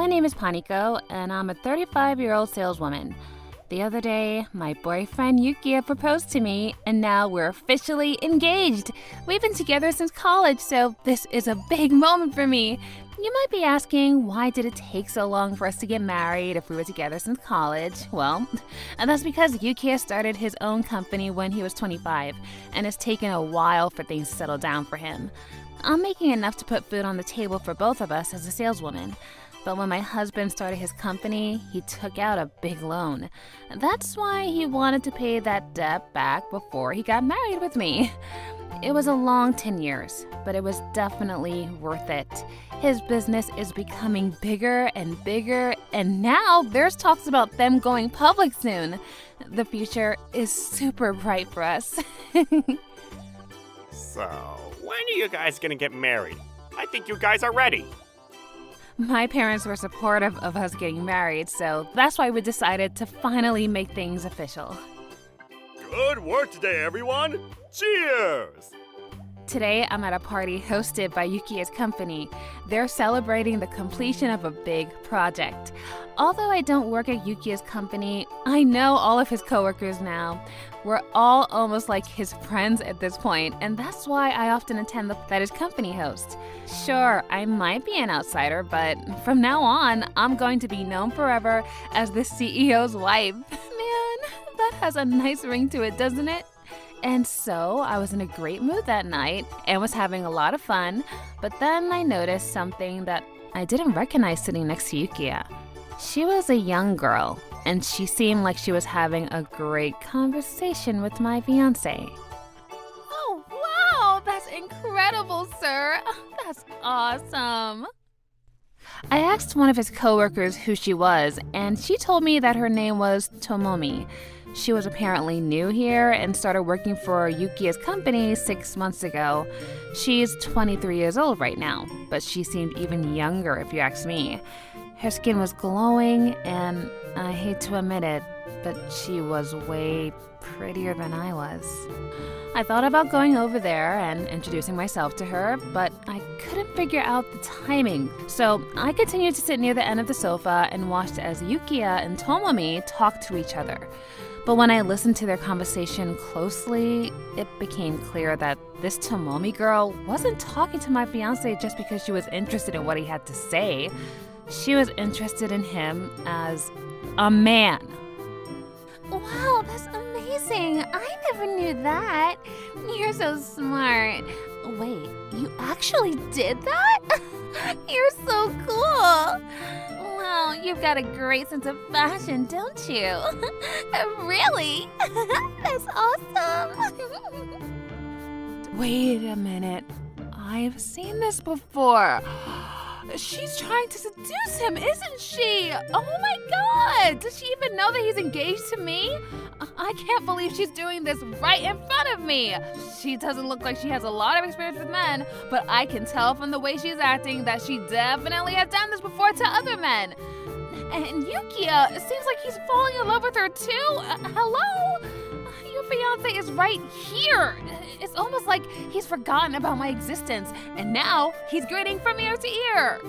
My name is Paniko, and I'm a 35-year-old saleswoman. The other day, my boyfriend Yukiya proposed to me, and now we're officially engaged. We've been together since college, so this is a big moment for me. You might be asking, why did it take so long for us to get married if we were together since college? Well, and that's because Yukiya started his own company when he was 25, and it's taken a while for things to settle down for him. I'm making enough to put food on the table for both of us as a saleswoman. But when my husband started his company, he took out a big loan. That's why he wanted to pay that debt back before he got married with me. It was a long 10 years, but it was definitely worth it. His business is becoming bigger and bigger, and now there's talks about them going public soon. The future is super bright for us. So, when are you guys gonna get married? I think you guys are ready. My parents were supportive of us getting married, so that's why we decided to finally make things official. Good work today, everyone! Cheers! Today, I'm at a party hosted by Yukiya's company. They're celebrating the completion of a big project. Although I don't work at Yukiya's company, I know all of his coworkers now. We're all almost like his friends at this point, and that's why I often attend that his company hosts. Sure, I might be an outsider, but from now on, I'm going to be known forever as the CEO's wife. Man, that has a nice ring to it, doesn't it? And so I was in a great mood that night and was having a lot of fun, but then I noticed something that I didn't recognize sitting next to Yukiya. She was a young girl, and she seemed like she was having a great conversation with my fiancé. Oh, wow! That's incredible, sir! That's awesome! I asked one of his coworkers who she was, and she told me that her name was Tomomi. She was apparently new here and started working for Yukiya's company 6 months ago. She's 23 years old right now, but she seemed even younger if you ask me. Her skin was glowing, and I hate to admit it, but she was way prettier than I was. I thought about going over there and introducing myself to her, but I couldn't figure out the timing. So I continued to sit near the end of the sofa and watched as Yukiya and Tomomi talked to each other. But when I listened to their conversation closely, it became clear that this Tomomi girl wasn't talking to my fiancé just because she was interested in what he had to say. She was interested in him as a man. Wow, that's amazing. I never knew that. You're so smart. Wait, you actually did that? You're so cool. Wow, you've got a great sense of fashion, don't you? Really? That's awesome. Wait a minute. I've seen this before. She's trying to seduce him, isn't she? Oh my God! Does she even know that he's engaged to me? I can't believe she's doing this right in front of me. She doesn't look like she has a lot of experience with men, but I can tell from the way she's acting that she definitely has done this before to other men. And Yukiya, it seems like he's falling in love with her too. Hello? Your fiancé is right here. It's almost like he's forgotten about my existence, and now he's grinning from ear to ear.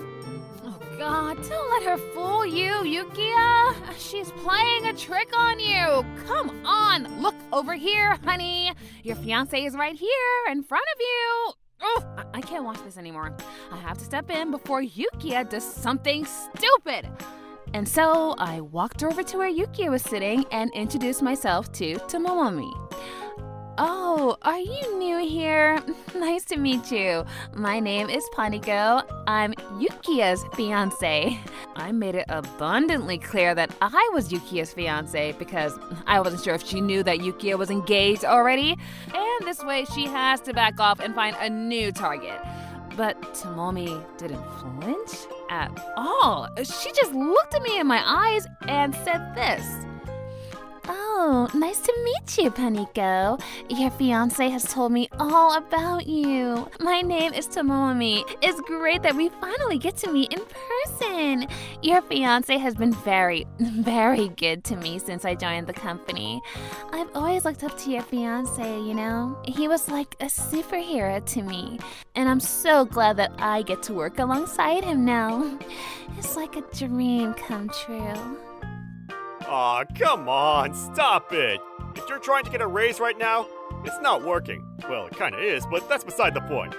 Oh God, don't let her fool you, Yukiya. She's playing a trick on you. Come on, look over here, honey. Your fiancé is right here in front of you. Oh, I can't watch this anymore. I have to step in before Yukiya does something stupid. And so I walked over to where Yukiya was sitting and introduced myself to Tomomi. Oh, are you new here? Nice to meet you. My name is Paniko. I'm Yukiya's fiancé. I made it abundantly clear that I was Yukiya's fiancé because I wasn't sure if she knew that Yukiya was engaged already. And this way she has to back off and find a new target. But Tomomi didn't flinch at all. She just looked at me in my eyes and said this. Oh, nice to meet you, Paniko. Your fiancé has told me all about you. My name is Tomomi. It's great that we finally get to meet in person. Your fiancé has been very, very good to me since I joined the company. I've always looked up to your fiancé, you know? He was like a superhero to me. And I'm so glad that I get to work alongside him now. It's like a dream come true. Aw, come on, stop it! If you're trying to get a raise right now, it's not working. Well, it kinda is, but that's beside the point.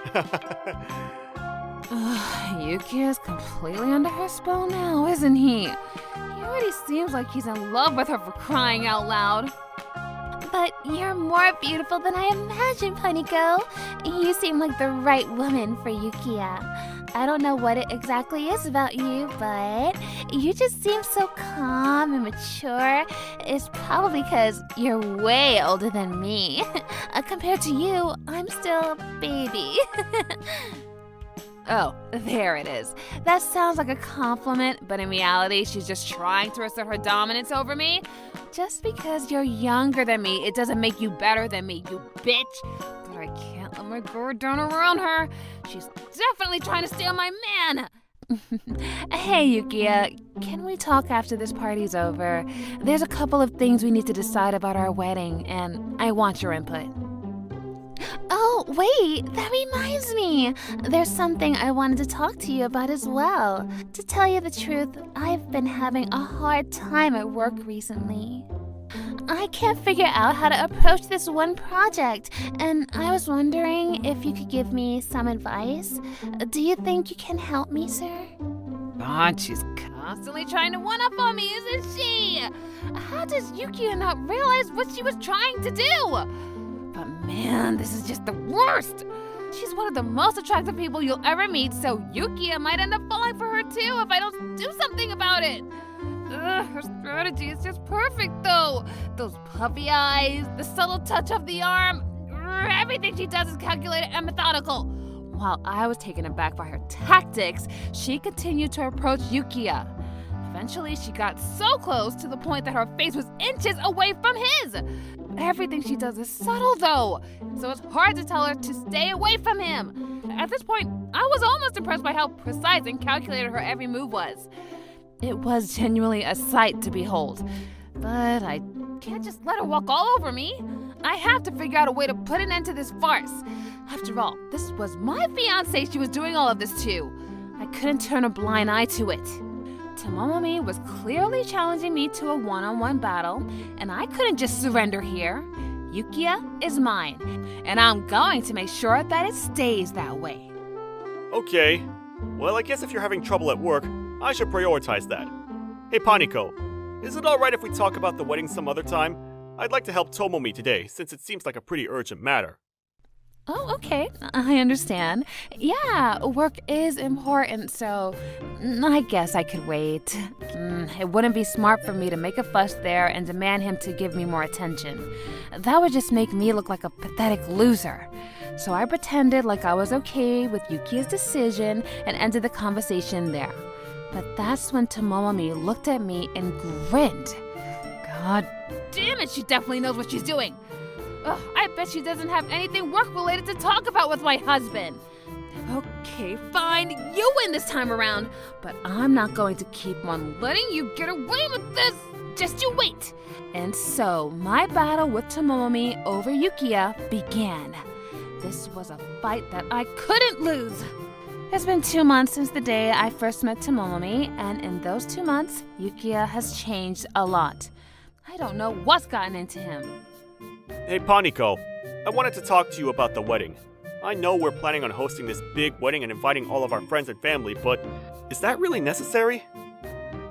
Yuki is completely under her spell now, isn't he? He already seems like he's in love with her for crying out loud. But you're more beautiful than I imagined, Paniko. You seem like the right woman for Yukiya. I don't know what it exactly is about you, but you just seem so calm and mature. It's probably because you're way older than me. Compared to you, I'm still a baby. Oh, there it is. That sounds like a compliment, but in reality, she's just trying to assert her dominance over me. Just because you're younger than me, it doesn't make you better than me, you bitch. But I can't let my guard down around her. She's definitely trying to steal my man. Hey, Yukiya, can we talk after this party's over? There's a couple of things we need to decide about our wedding, and I want your input. Oh, wait, that reminds me. There's something I wanted to talk to you about as well. To tell you the truth, I've been having a hard time at work recently. I can't figure out how to approach this one project, and I was wondering if you could give me some advice. Do you think you can help me, sir? God, she's constantly trying to one-up on me, isn't she? How does Yukiya not realize what she was trying to do? But man, this is just the worst! She's one of the most attractive people you'll ever meet, so Yukiya might end up falling for her too if I don't do something about it. Her strategy is just perfect though. Those puffy eyes, the subtle touch of the arm, everything she does is calculated and methodical. While I was taken aback by her tactics, she continued to approach Yukiya. Eventually, she got so close to the point that her face was inches away from his. Everything she does is subtle, though, so it's hard to tell her to stay away from him. At this point, I was almost impressed by how precise and calculated her every move was. It was genuinely a sight to behold, but I can't just let her walk all over me. I have to figure out a way to put an end to this farce. After all, this was my fiancé she was doing all of this to. I couldn't turn a blind eye to it. Tomomi was clearly challenging me to a one-on-one battle, and I couldn't just surrender here. Yukiya is mine, and I'm going to make sure that it stays that way. Okay. Well, I guess if you're having trouble at work, I should prioritize that. Hey, Paniko, is it alright if we talk about the wedding some other time? I'd like to help Tomomi today, since it seems like a pretty urgent matter. Oh, okay. I understand. Yeah, work is important, so I guess I could wait. It wouldn't be smart for me to make a fuss there and demand him to give me more attention. That would just make me look like a pathetic loser. So I pretended like I was okay with Yukiya's decision and ended the conversation there. But that's when Tomomi looked at me and grinned. God damn it, she definitely knows what she's doing. Ugh, I bet she doesn't have anything work-related to talk about with my husband. Okay, fine, you win this time around, but I'm not going to keep on letting you get away with this. Just you wait. And so, my battle with Tomomi over Yukiya began. This was a fight that I couldn't lose. It's been 2 months since the day I first met Tomomi, and in those 2 months, Yukiya has changed a lot. I don't know what's gotten into him. Hey, Paniko, I wanted to talk to you about the wedding. I know we're planning on hosting this big wedding and inviting all of our friends and family, but is that really necessary?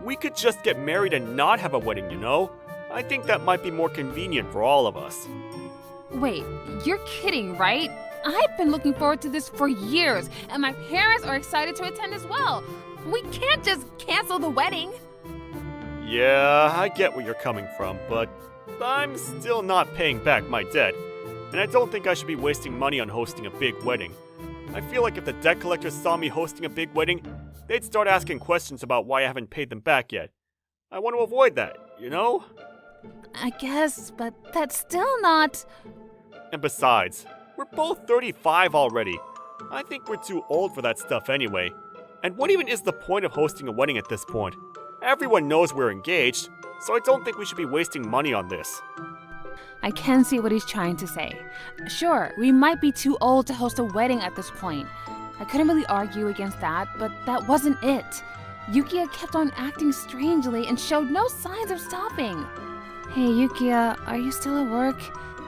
We could just get married and not have a wedding, you know? I think that might be more convenient for all of us. Wait, you're kidding, right? I've been looking forward to this for years, and my parents are excited to attend as well. We can't just cancel the wedding. Yeah, I get where you're coming from, but I'm still not paying back my debt, and I don't think I should be wasting money on hosting a big wedding. I feel like if the debt collectors saw me hosting a big wedding, they'd start asking questions about why I haven't paid them back yet. I want to avoid that, you know? I guess, but that's still not... And besides, we're both 35 already. I think we're too old for that stuff anyway. And what even is the point of hosting a wedding at this point? Everyone knows we're engaged, so I don't think we should be wasting money on this. I can see what he's trying to say. Sure, we might be too old to host a wedding at this point. I couldn't really argue against that, but that wasn't it. Yukiya kept on acting strangely and showed no signs of stopping. Hey Yukiya, are you still at work?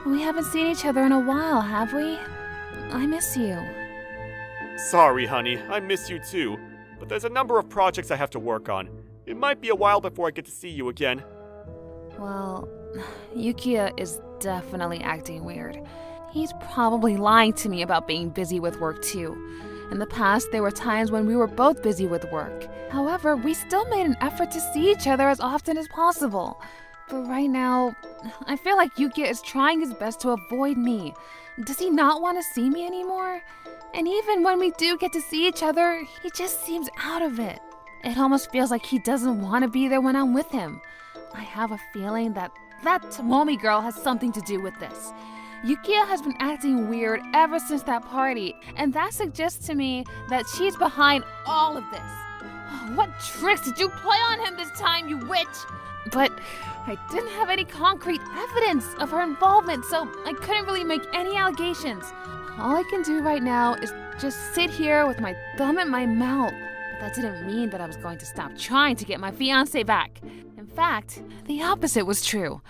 We haven't seen each other in a while, have we? I miss you. Sorry, honey, I miss you too. But there's a number of projects I have to work on. It might be a while before I get to see you again. Well, Yukiya is definitely acting weird. He's probably lying to me about being busy with work too. In the past, there were times when we were both busy with work. However, we still made an effort to see each other as often as possible. But right now, I feel like Yukiya is trying his best to avoid me. Does he not want to see me anymore? And even when we do get to see each other, he just seems out of it. It almost feels like he doesn't want to be there when I'm with him. I have a feeling that Tomomi girl has something to do with this. Yukiya has been acting weird ever since that party, and that suggests to me that she's behind all of this. What tricks did you play on him this time, you witch? But I didn't have any concrete evidence of her involvement, so I couldn't really make any allegations. All I can do right now is just sit here with my thumb in my mouth. But that didn't mean that I was going to stop trying to get my fiancé back. In fact, the opposite was true.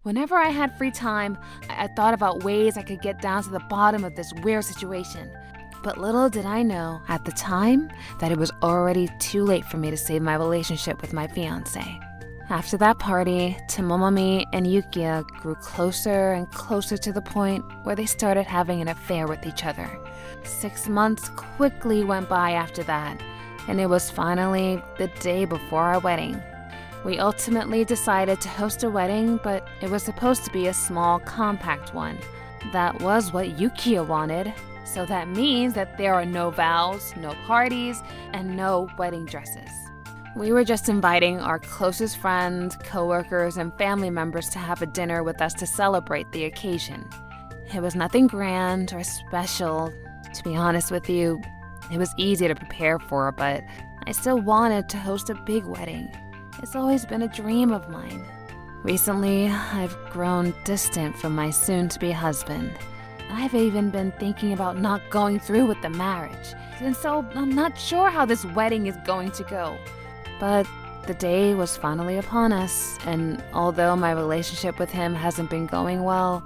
Whenever I had free time, I thought about ways I could get down to the bottom of this weird situation. But little did I know at the time that it was already too late for me to save my relationship with my fiancé. After that party, Tomomi and Yukiya grew closer and closer to the point where they started having an affair with each other. 6 months quickly went by after that, and it was finally the day before our wedding. We ultimately decided to host a wedding, but it was supposed to be a small, compact one. That was what Yukiya wanted, so that means that there are no vows, no parties, and no wedding dresses. We were just inviting our closest friends, coworkers, and family members to have a dinner with us to celebrate the occasion. It was nothing grand or special. To be honest with you, it was easy to prepare for, but I still wanted to host a big wedding. It's always been a dream of mine. Recently, I've grown distant from my soon-to-be husband. I've even been thinking about not going through with the marriage, and so I'm not sure how this wedding is going to go. But the day was finally upon us, and although my relationship with him hasn't been going well,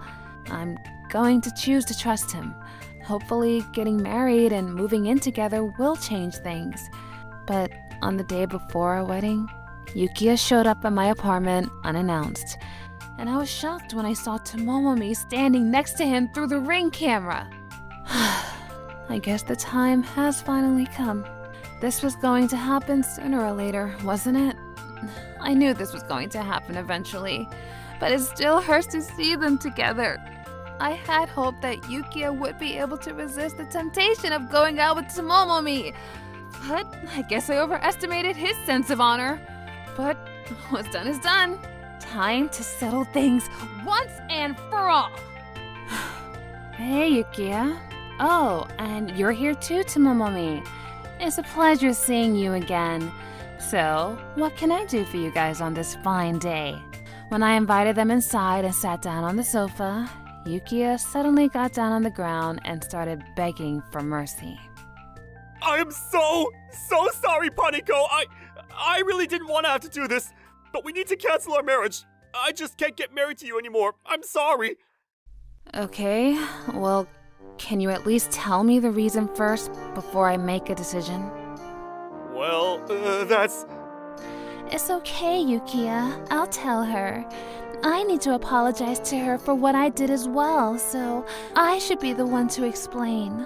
I'm going to choose to trust him. Hopefully, getting married and moving in together will change things. But on the day before our wedding, Yukiya showed up at my apartment unannounced, and I was shocked when I saw Tomomi standing next to him through the Ring camera. I guess the time has finally come. This was going to happen sooner or later, wasn't it? I knew this was going to happen eventually, but it still hurts to see them together. I had hoped that Yukiya would be able to resist the temptation of going out with Tomomi, but I guess I overestimated his sense of honor. But what's done is done. Time to settle things once and for all. Hey, Yukiya. Oh, and you're here too, Tomomi. It's a pleasure seeing you again. So, what can I do for you guys on this fine day? When I invited them inside and sat down on the sofa, Yukiya suddenly got down on the ground and started begging for mercy. I am so sorry, Paniko. I really didn't want to have to do this, but we need to cancel our marriage. I just can't get married to you anymore. I'm sorry. Okay, well, can you at least tell me the reason first before I make a decision? Well, that's... It's okay, Yukiya. I'll tell her. I need to apologize to her for what I did as well, so I should be the one to explain.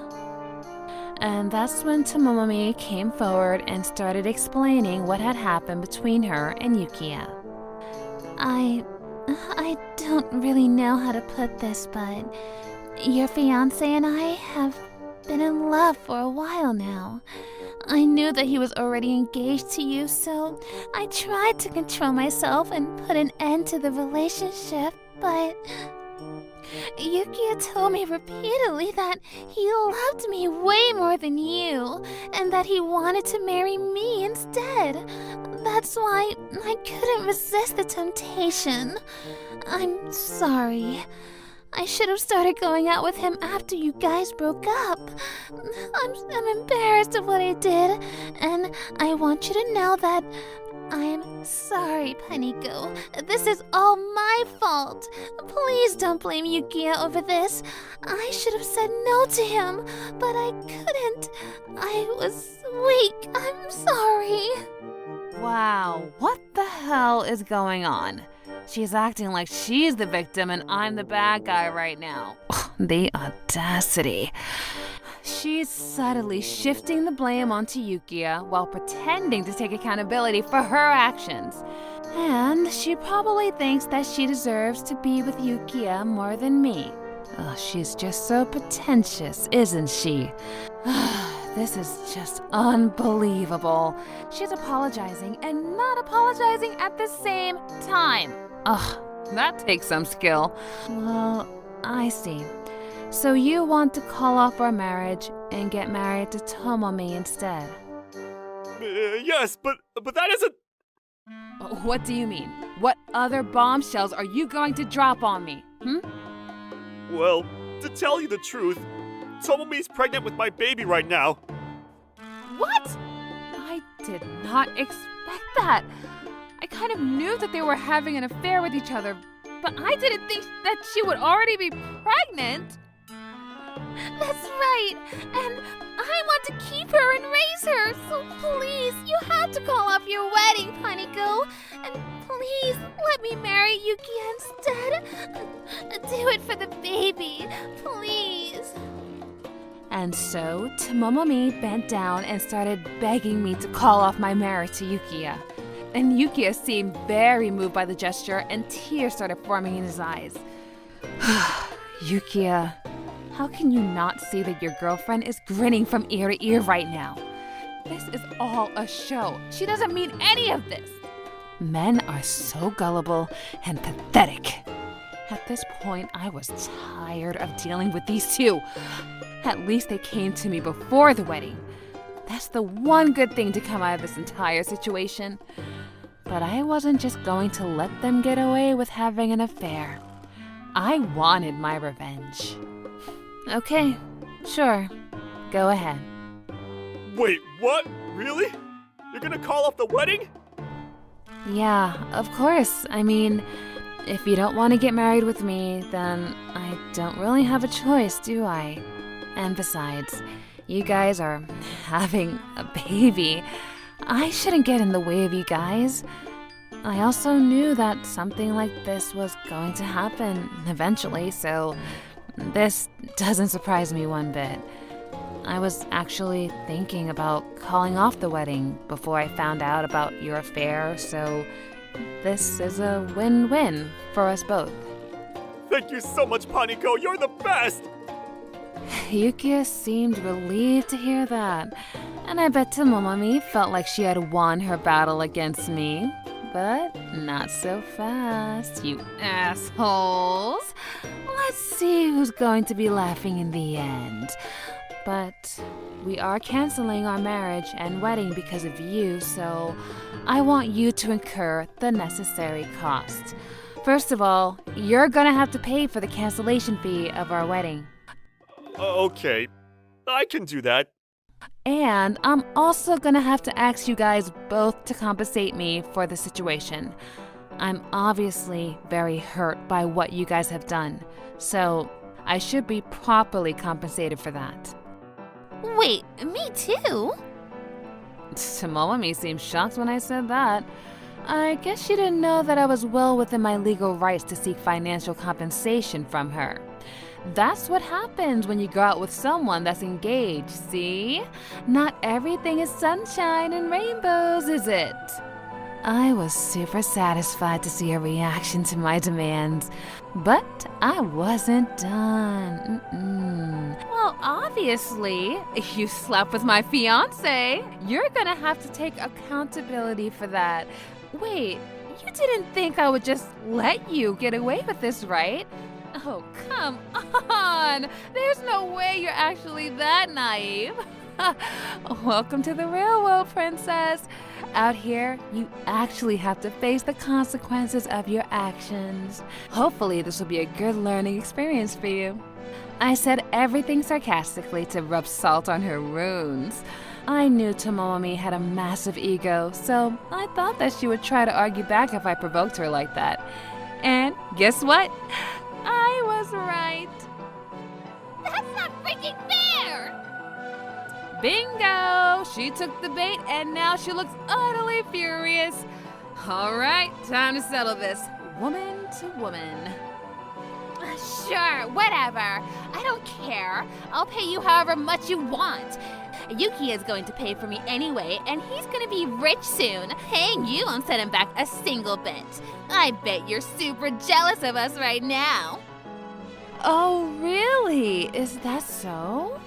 And that's when Tomomi came forward and started explaining what had happened between her and Yukiya. I don't really know how to put this, but your fiancé and I have been in love for a while now. I knew that he was already engaged to you, so I tried to control myself and put an end to the relationship, but Yukia told me repeatedly that he loved me way more than you, and that he wanted to marry me instead. That's why I couldn't resist the temptation. I'm sorry. I should have started going out with him after you guys broke up. I'm embarrassed of what I did, and I want you to know that I'm sorry, Paniko. This is all my fault. Please don't blame Yukia over this. I should have said no to him, but I couldn't. I was weak. I'm sorry. Wow, what the hell is going on? She's acting like she's the victim and I'm the bad guy right now. The audacity. She's subtly shifting the blame onto Yukia while pretending to take accountability for her actions. And she probably thinks that she deserves to be with Yukia more than me. Oh, she's just so pretentious, isn't she? This is just unbelievable. She's apologizing and not apologizing at the same time. Ugh, that takes some skill. Well, I see. So you want to call off our marriage and get married to Tomomi instead? Yes, but that isn't... What do you mean? What other bombshells are you going to drop on me? Well, to tell you the truth, Tomomi's pregnant with my baby right now. What? I did not expect that. I kind of knew that they were having an affair with each other, but I didn't think that she would already be pregnant. That's right, and I want to keep her and raise her, so please, you have to call off your wedding, Paniko, and please let me marry Yukia instead. Do it for the baby, please. And so, Tomomi bent down and started begging me to call off my marriage to Yukia. And Yukia seemed very moved by the gesture, and tears started forming in his eyes. Yukia, how can you not see that your girlfriend is grinning from ear to ear right now? This is all a show. She doesn't mean any of this. Men are so gullible and pathetic. At this point, I was tired of dealing with these two. At least they came to me before the wedding. That's the one good thing to come out of this entire situation. But I wasn't just going to let them get away with having an affair. I wanted my revenge. Okay, sure. Go ahead. Wait, what? Really? You're gonna call off the wedding? Yeah, of course. I mean, if you don't want to get married with me, then I don't really have a choice, do I? And besides, you guys are having a baby. I shouldn't get in the way of you guys. I also knew that something like this was going to happen eventually, so this doesn't surprise me one bit. I was actually thinking about calling off the wedding before I found out about your affair, so this is a win-win for us both. Thank you so much, Paniko. You're the best! Yukia seemed relieved to hear that, and I bet Tomomi felt like she had won her battle against me. But not so fast, you assholes. Let's see who's going to be laughing in the end. But we are canceling our marriage and wedding because of you, so I want you to incur the necessary cost. First of all, you're gonna have to pay for the cancellation fee of our wedding. Okay, I can do that. And I'm also gonna have to ask you guys both to compensate me for the situation. I'm obviously very hurt by what you guys have done, so I should be properly compensated for that. Wait, me too? Tomomi seemed shocked when I said that. I guess she didn't know that I was well within my legal rights to seek financial compensation from her. That's what happens when you go out with someone that's engaged, see? Not everything is sunshine and rainbows, is it? I was super satisfied to see her reaction to my demands, but I wasn't done. Well, obviously. obviously, you slept with my fiance. You're gonna have to take accountability for that. Wait, you didn't think I would just let you get away with this, right? Oh, come on. There's no way you're actually that naive. Welcome to the real world, princess. Out here, you actually have to face the consequences of your actions. Hopefully, this will be a good learning experience for you. I said everything sarcastically to rub salt on her wounds. I knew Tomomi had a massive ego, so I thought that she would try to argue back if I provoked her like that. And guess what? I was right. That's not freaking fair! Bingo! She took the bait and now she looks utterly furious. All right, time to settle this. Woman to woman. Sure, whatever. I don't care. I'll pay you however much you want. Yuki is going to pay for me anyway, and he's going to be rich soon. Paying you won't set him back a single bit. I bet you're super jealous of us right now. Oh, really? Is that so?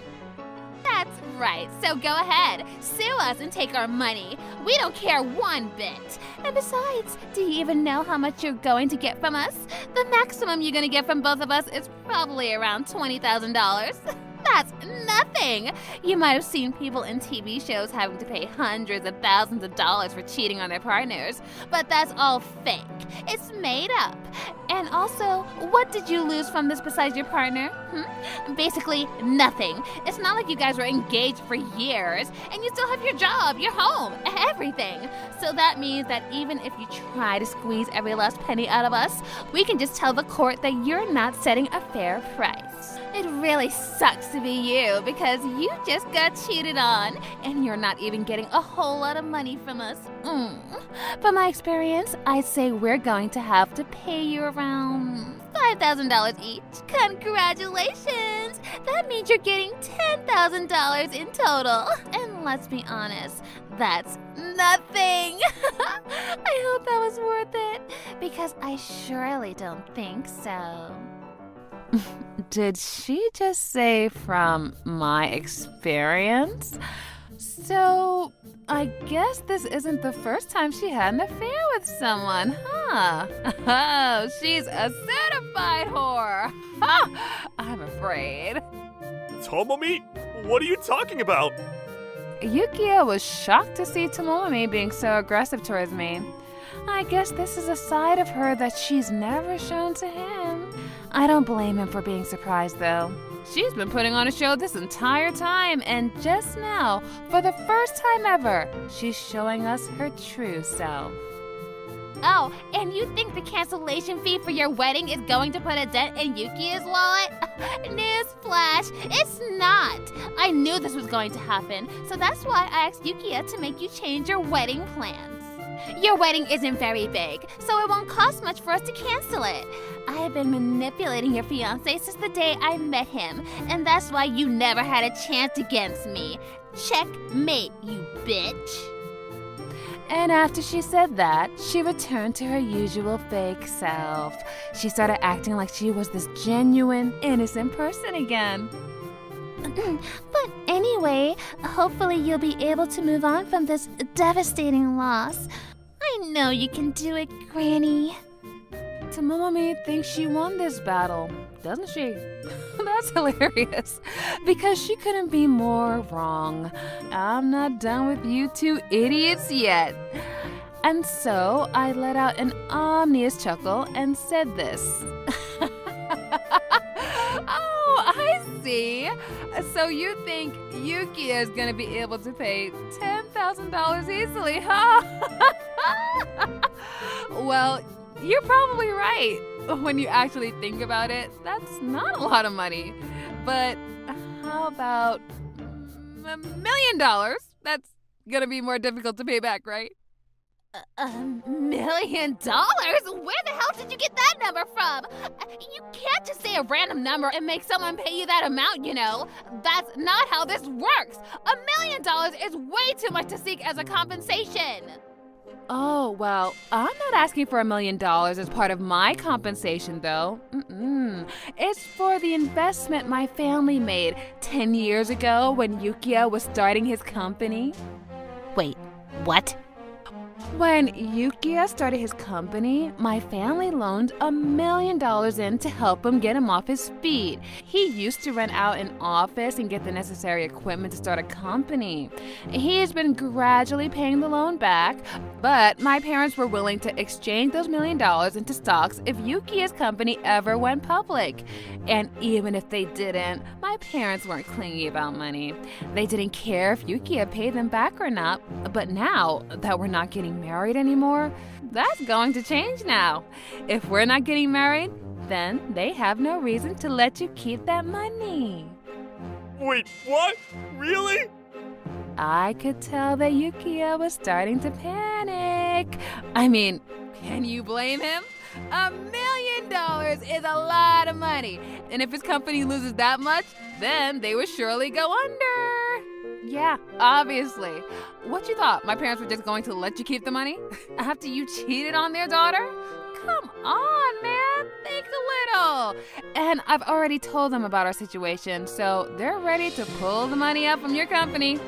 That's right, so go ahead. Sue us and take our money. We don't care one bit. And besides, do you even know how much you're going to get from us? The maximum you're going to get from both of us is probably around $20,000. That's nothing. You might have seen people in TV shows having to pay hundreds of thousands of dollars for cheating on their partners, but that's all fake. It's made up. And also, what did you lose from this besides your partner? Basically, nothing. It's not like you guys were engaged for years, and you still have your job, your home, everything. So that means that even if you try to squeeze every last penny out of us, we can just tell the court that you're not setting a fair price. It really sucks to be you because you just got cheated on and you're not even getting a whole lot of money from us. From my experience, I'd say we're going to have to pay you around $5,000 each. Congratulations! That means you're getting $10,000 in total. And let's be honest, that's nothing. I hope that was worth it because I surely don't think so. Did she just say from my experience? So, I guess this isn't the first time she had an affair with someone, huh? Oh, she's a certified whore. I'm afraid. Tomomi? What are you talking about? Yukio was shocked to see Tomomi being so aggressive towards me. I guess this is a side of her that she's never shown to him. I don't blame him for being surprised, though. She's been putting on a show this entire time, and just now, for the first time ever, she's showing us her true self. Oh, and you think the cancellation fee for your wedding is going to put a dent in Yuki's wallet? Newsflash, it's not. I knew this was going to happen, so that's why I asked Yukia to make you change your wedding plans. Your wedding isn't very big, so it won't cost much for us to cancel it. I have been manipulating your fiancé since the day I met him, and that's why you never had a chance against me. Checkmate, you bitch. And after she said that, she returned to her usual fake self. She started acting like she was this genuine, innocent person again. But anyway, hopefully you'll be able to move on from this devastating loss. I know you can do it, Granny. Tomomi thinks she won this battle, doesn't she? That's hilarious, because she couldn't be more wrong. I'm not done with you two idiots yet. And so I let out an ominous chuckle and said this. Oh, I see. So you think Yuki is going to be able to pay $10,000 easily, huh? Well, you're probably right. When you actually think about it, that's not a lot of money. But how about $1 million? That's going to be more difficult to pay back, right? $1 million? Where the hell did you get that number from? You can't just say a random number and make someone pay you that amount, you know. That's not how this works. $1 million is way too much to seek as a compensation. Oh, well, I'm not asking for $1 million as part of my compensation, though. It's for the investment my family made 10 years ago when Yukiya was starting his company. Wait, what? When Yukiya started his company, my family loaned $1 million in to help get him off his feet. He used to rent out an office and get the necessary equipment to start a company. He's been gradually paying the loan back, but my parents were willing to exchange those $1 million into stocks if Yukiya's company ever went public. And even if they didn't, my parents weren't clingy about money. They didn't care if Yukiya paid them back or not, but now that we're not getting married anymore, that's going to change now. If we're not getting married, then they have no reason to let you keep that money. Wait, what? Really? I could tell that Yukiya was starting to panic. I mean, can you blame him? $1 million is a lot of money. And if his company loses that much, then they would surely go under. Yeah, obviously. What you thought? My parents were just going to let you keep the money? After you cheated on their daughter? Come on, man. Think a little. And I've already told them about our situation, so they're ready to pull the money up from your company.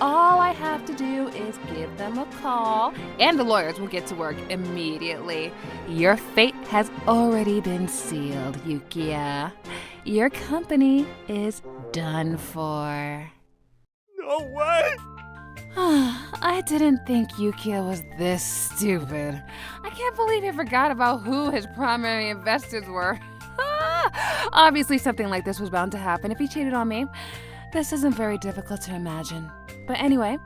All I have to do is give them a call, and the lawyers will get to work immediately. Your fate has already been sealed, Yukiya. Your company is done for. No way! I didn't think Yukiya was this stupid. I can't believe he forgot about who his primary investors were. Obviously, something like this was bound to happen if he cheated on me. This isn't very difficult to imagine. But anyway,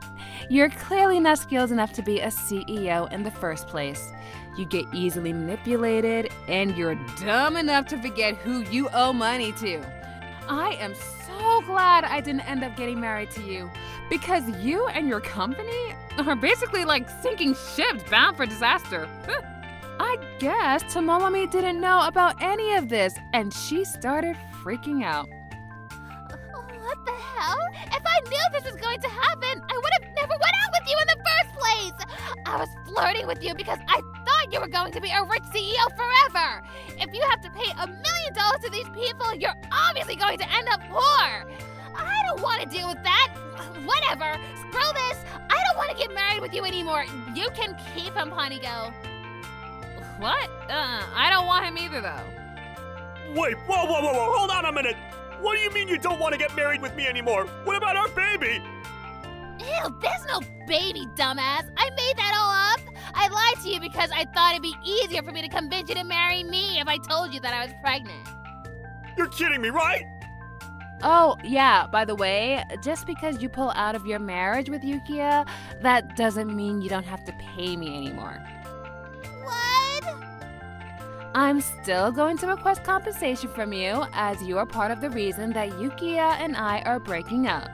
you're clearly not skilled enough to be a CEO in the first place. You get easily manipulated, and you're dumb enough to forget who you owe money to. I am so glad I didn't end up getting married to you, because you and your company are basically like sinking ships bound for disaster. I guess Tomomomi didn't know about any of this, and she started freaking out. What the hell? If I knew this was going to happen, I would have never went out with you in the first place. I was flirting with you because I thought you were going to be a rich CEO forever. If you have to pay $1 million to these people, you're obviously going to end up poor. I don't want to deal with that. Whatever. Screw this. I don't want to get married with you anymore. You can keep him, Panico. What? I don't want him either, though. Wait, whoa, hold on a minute! What do you mean you don't want to get married with me anymore? What about our baby? Ew, there's no baby, dumbass. I made that all up. I lied to you because I thought it'd be easier for me to convince you to marry me if I told you that I was pregnant. You're kidding me, right? Oh, yeah, by the way, just because you pull out of your marriage with Yukiya, that doesn't mean you don't have to pay me anymore. What? I'm still going to request compensation from you, as you are part of the reason that Yukiya and I are breaking up.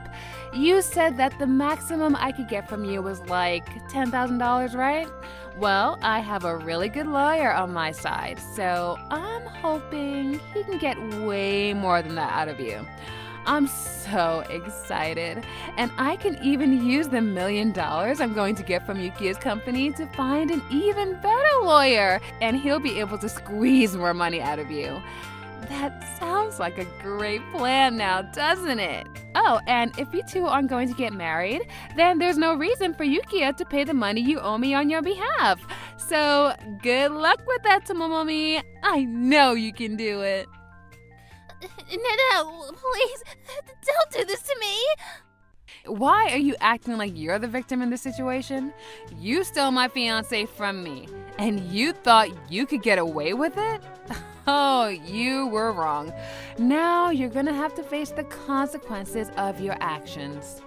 You said that the maximum I could get from you was like $10,000, right? Well, I have a really good lawyer on my side, so I'm hoping he can get way more than that out of you. I'm so excited, and I can even use the $1 million I'm going to get from Yukiya's company to find an even better lawyer, and he'll be able to squeeze more money out of you. That sounds like a great plan now, doesn't it? Oh, and if you two aren't going to get married, then there's no reason for Yukiya to pay the money you owe me on your behalf. So good luck with that, Tomomomi. I know you can do it. No, please, don't do this to me. Why are you acting like you're the victim in this situation? You stole my fiancé from me, and you thought you could get away with it? Oh, you were wrong. Now you're gonna have to face the consequences of your actions.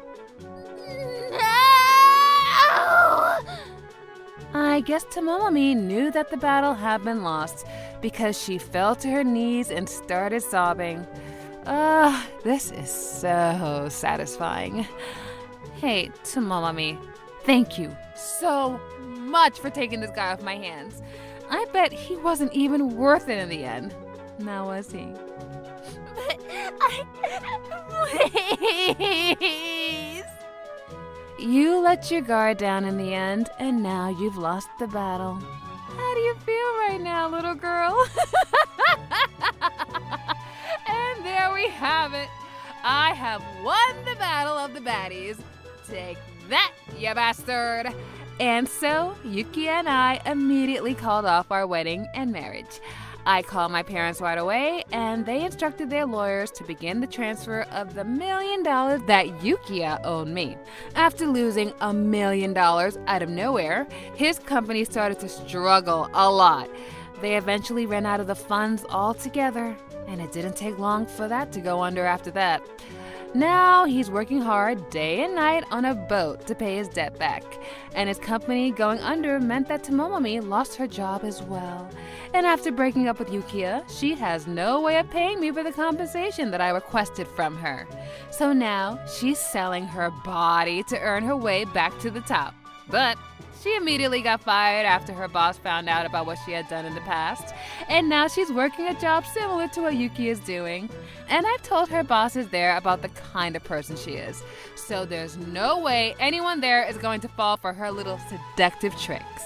No! I guess Tomomomi knew that the battle had been lost because she fell to her knees and started sobbing. This is so satisfying. Hey, Tomomomi, thank you so much for taking this guy off my hands. I bet he wasn't even worth it in the end. Now was he? But please. You let your guard down in the end, and now you've lost the battle. How do you feel right now, little girl? And there we have it. I have won the battle of the baddies. Take that, you bastard. And so, Yuki and I immediately called off our wedding and marriage. I called my parents right away, and they instructed their lawyers to begin the transfer of the $1 million that Yukiya owed me. After losing $1 million out of nowhere, his company started to struggle a lot. They eventually ran out of the funds altogether, and it didn't take long for that to go under after that. Now he's working hard day and night on a boat to pay his debt back. And his company going under meant that Tomomomi lost her job as well. And after breaking up with Yukiya, she has no way of paying me for the compensation that I requested from her. So now she's selling her body to earn her way back to the top. But she immediately got fired after her boss found out about what she had done in the past. And now she's working a job similar to what Yuki is doing. And I've told her bosses there about the kind of person she is. So there's no way anyone there is going to fall for her little seductive tricks.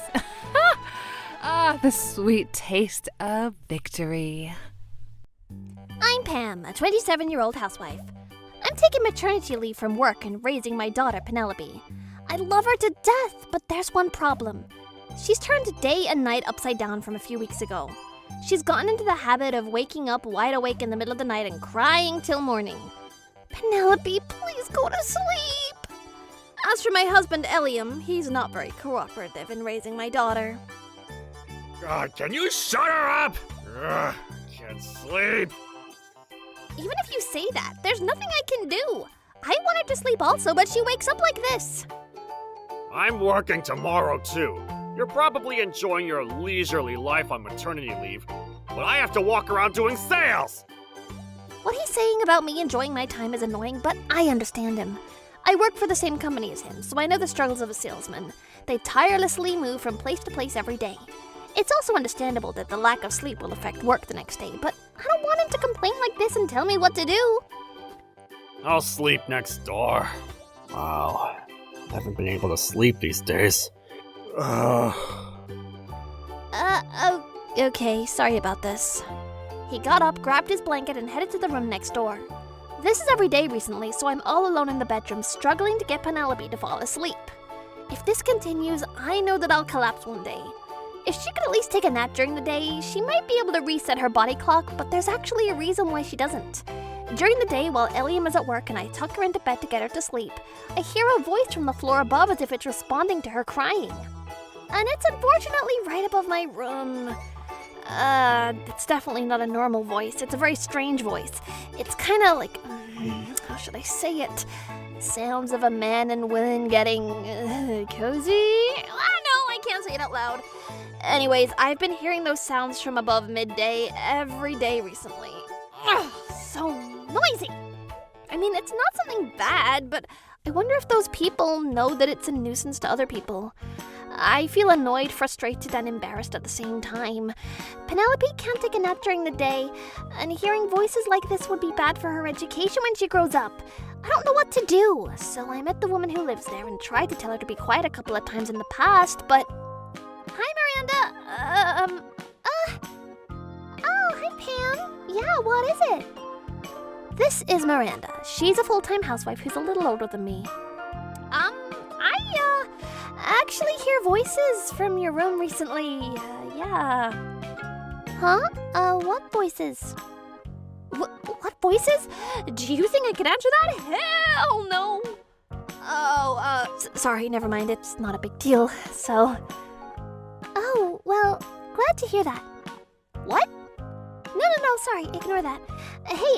Ah, the sweet taste of victory. I'm Pam, a 27-year-old housewife. I'm taking maternity leave from work and raising my daughter, Penelope. I love her to death, but there's one problem. She's turned day and night upside down from a few weeks ago. She's gotten into the habit of waking up wide awake in the middle of the night and crying till morning. Penelope, please go to sleep. As for my husband, Eliam, he's not very cooperative in raising my daughter. God, can you shut her up? Can't sleep. Even if you say that, there's nothing I can do. I want her to sleep also, but she wakes up like this. I'm working tomorrow too. You're probably enjoying your leisurely life on maternity leave, but I have to walk around doing sales! What he's saying about me enjoying my time is annoying, but I understand him. I work for the same company as him, so I know the struggles of a salesman. They tirelessly move from place to place every day. It's also understandable that the lack of sleep will affect work the next day, but I don't want him to complain like this and tell me what to do. I'll sleep next door. Wow, I haven't been able to sleep these days. Okay, sorry about this. He got up, grabbed his blanket, and headed to the room next door. This is every day recently, so I'm all alone in the bedroom, struggling to get Penelope to fall asleep. If this continues, I know that I'll collapse one day. If she could at least take a nap during the day, she might be able to reset her body clock, but there's actually a reason why she doesn't. During the day, while Eliam is at work and I tuck her into bed to get her to sleep, I hear a voice from the floor above as if it's responding to her crying. And it's unfortunately right above my room. It's definitely not a normal voice. It's a very strange voice. It's kind of like, how should I say it? Sounds of a man and woman getting cozy? I can't say it out loud. Anyways, I've been hearing those sounds from above midday every day recently. Ugh, so noisy. I mean, it's not something bad, but I wonder if those people know that it's a nuisance to other people. I feel annoyed, frustrated, and embarrassed at the same time. Penelope can't take a nap during the day, and hearing voices like this would be bad for her education when she grows up. I don't know what to do, so I met the woman who lives there and tried to tell her to be quiet a couple of times in the past, but... Hi, Miranda. Oh, hi, Pam. Yeah, what is it? This is Miranda. She's a full-time housewife who's a little older than me. I actually hear voices from your room recently. Yeah. Huh? What voices? What voices? Do you think I can answer that? Hell no! Sorry, never mind. It's not a big deal, so... Oh, well, glad to hear that. What? No, sorry, ignore that. Hey,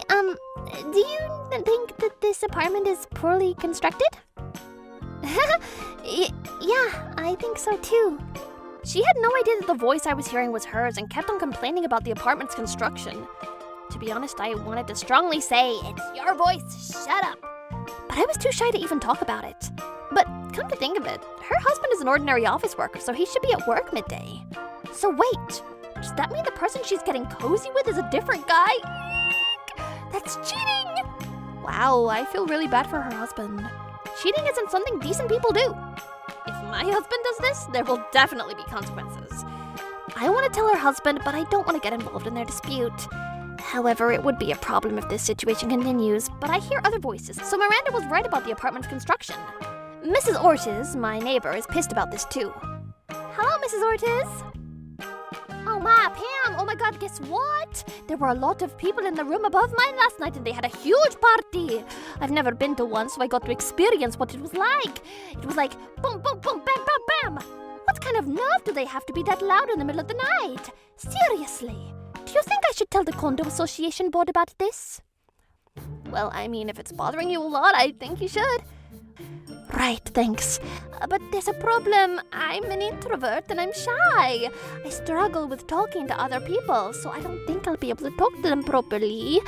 do you think that this apartment is poorly constructed? Yeah, I think so too. She had no idea that the voice I was hearing was hers and kept on complaining about the apartment's construction. To be honest, I wanted to strongly say, it's your voice, shut up. But I was too shy to even talk about it. But come to think of it, her husband is an ordinary office worker, so he should be at work midday. So wait, does that mean the person she's getting cozy with is a different guy? That's cheating! Wow, I feel really bad for her husband. cheating isn't something decent people do. If my husband does this, there will definitely be consequences. I want to tell her husband, but I don't want to get involved in their dispute. However, it would be a problem if this situation continues, but I hear other voices, so Miranda was right about the apartment's construction. Mrs. Ortiz, my neighbor, is pissed about this too. Hello, Mrs. Ortiz. Oh Pam, oh my god, guess what? There were a lot of people in the room above mine last night and they had a huge party. I've never been to one, so I got to experience what it was like. It was like boom, boom, boom, bam, bam, bam. What kind of nerve do they have to be that loud in the middle of the night? Seriously. Do you think I should tell the condo association board about this? Well, I mean, if it's bothering you a lot, I think you should. Right, thanks. But there's a problem. I'm an introvert and I'm shy. I struggle with talking to other people, so I don't think I'll be able to talk to them properly.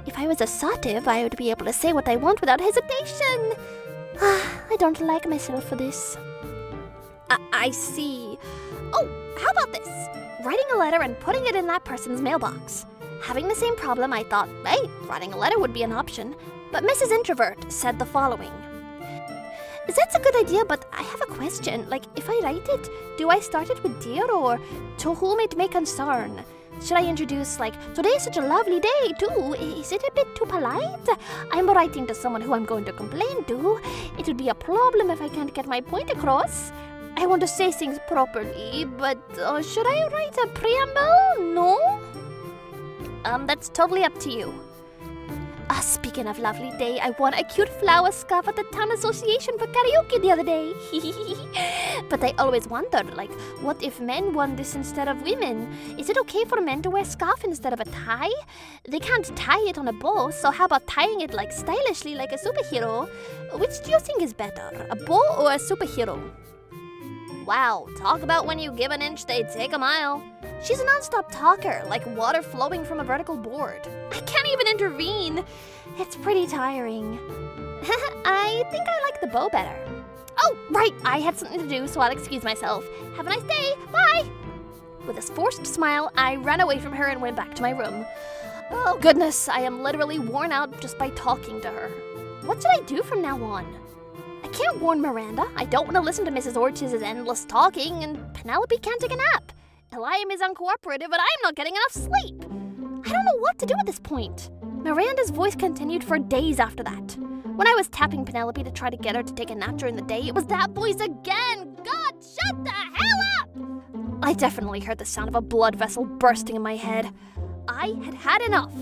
If I was assertive, I would be able to say what I want without hesitation. I don't like myself for this. I see. Oh, how about this? Writing a letter and putting it in that person's mailbox. Having the same problem, I thought, hey, writing a letter would be an option. But Mrs. Introvert said the following. That's a good idea, but I have a question. Like, if I write it, do I start it with dear or to whom it may concern? Should I introduce, like, today is such a lovely day, too? Is it a bit too polite? I'm writing to someone who I'm going to complain to. It would be a problem if I can't get my point across. I want to say things properly, but should I write a preamble? No? That's totally up to you. Speaking of lovely day, I won a cute flower scarf at the town association for karaoke the other day. But I always wondered, like, what if men won this instead of women? Is it okay for men to wear a scarf instead of a tie? They can't tie it on a bow, so how about tying it like stylishly like a superhero? Which do you think is better, a bow or a superhero? Wow, talk about when you give an inch, they take a mile. She's a non-stop talker, like water flowing from a vertical board. I can't even intervene. It's pretty tiring. I think I like the bow better. Oh, right, I had something to do, so I'll excuse myself. Have a nice day, bye! With a forced smile, I ran away from her and went back to my room. Oh goodness, I am literally worn out just by talking to her. What should I do from now on? I can't warn Miranda. I don't want to listen to Mrs. Ortiz's endless talking, and Penelope can't take a nap. Eliam is uncooperative, and I'm not getting enough sleep. I don't know what to do at this point. Miranda's voice continued for days after that. When I was tapping Penelope to try to get her to take a nap during the day, it was that voice again. God, shut the hell up! I definitely heard the sound of a blood vessel bursting in my head. I had had enough.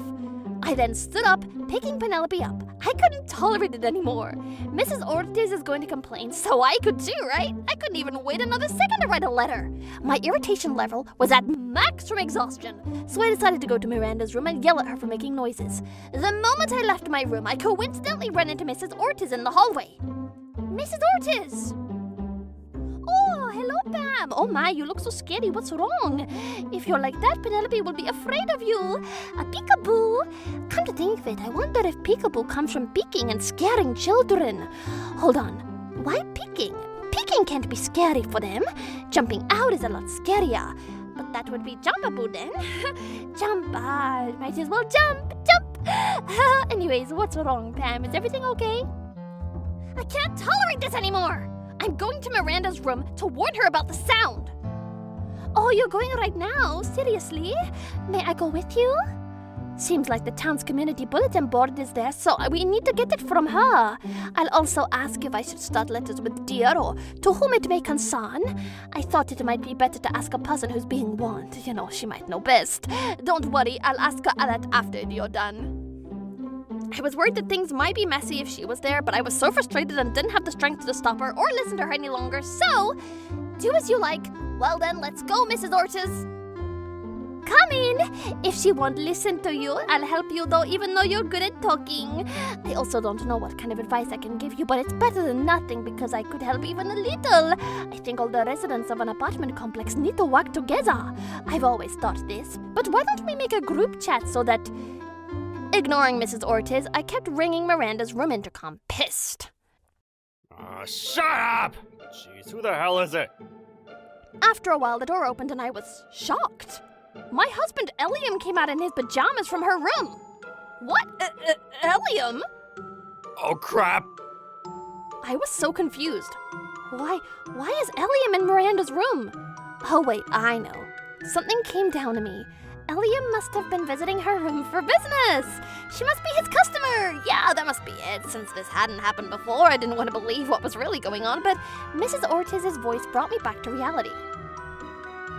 I then stood up, picking Penelope up. I couldn't tolerate it anymore. Mrs. Ortiz is going to complain, so I could too, right? I couldn't even wait another second to write a letter. My irritation level was at max from exhaustion, so I decided to go to Miranda's room and yell at her for making noises. The moment I left my room, I coincidentally ran into Mrs. Ortiz in the hallway. Mrs. Ortiz! Oh, hello, Pam. Oh my, you look so scary. What's wrong? If you're like that, Penelope will be afraid of you. A peekaboo. Come to think of it, I wonder if peekaboo comes from peeking and scaring children. Hold on. Why peeking? Peeking can't be scary for them. Jumping out is a lot scarier. But that would be jumpaboo then. Jump. Might as well jump. Anyways, what's wrong, Pam? Is everything okay? I can't tolerate this anymore. I'm going to Miranda's room to warn her about the sound. Oh, you're going right now? Seriously? May I go with you? Seems like the town's community bulletin board is there, so we need to get it from her. I'll also ask if I should start letters with dear or to whom it may concern. I thought it might be better to ask a person who's being warned. You know, she might know best. Don't worry, I'll ask her that after you're done. I was worried that things might be messy if she was there, but I was so frustrated and didn't have the strength to stop her or listen to her any longer, so do as you like. Well then, let's go, Mrs. Ortiz. Come in. If she won't listen to you, I'll help you though, even though you're good at talking. I also don't know what kind of advice I can give you, but it's better than nothing because I could help even a little. I think all the residents of an apartment complex need to work together. I've always thought this, but why don't we make a group chat so that... Ignoring Mrs. Ortiz, I kept ringing Miranda's room intercom, pissed. Shut up! Jeez, who the hell is it? After a while, the door opened and I was shocked. My husband, Eliam, came out in his pajamas from her room. What? Eliam? Oh, crap! I was so confused. Why is Eliam in Miranda's room? Oh wait, I know. Something came down to me. Eliam must have been visiting her room for business. She must be his customer. Yeah, that must be it. Since this hadn't happened before, I didn't want to believe what was really going on, but Mrs. Ortiz's voice brought me back to reality.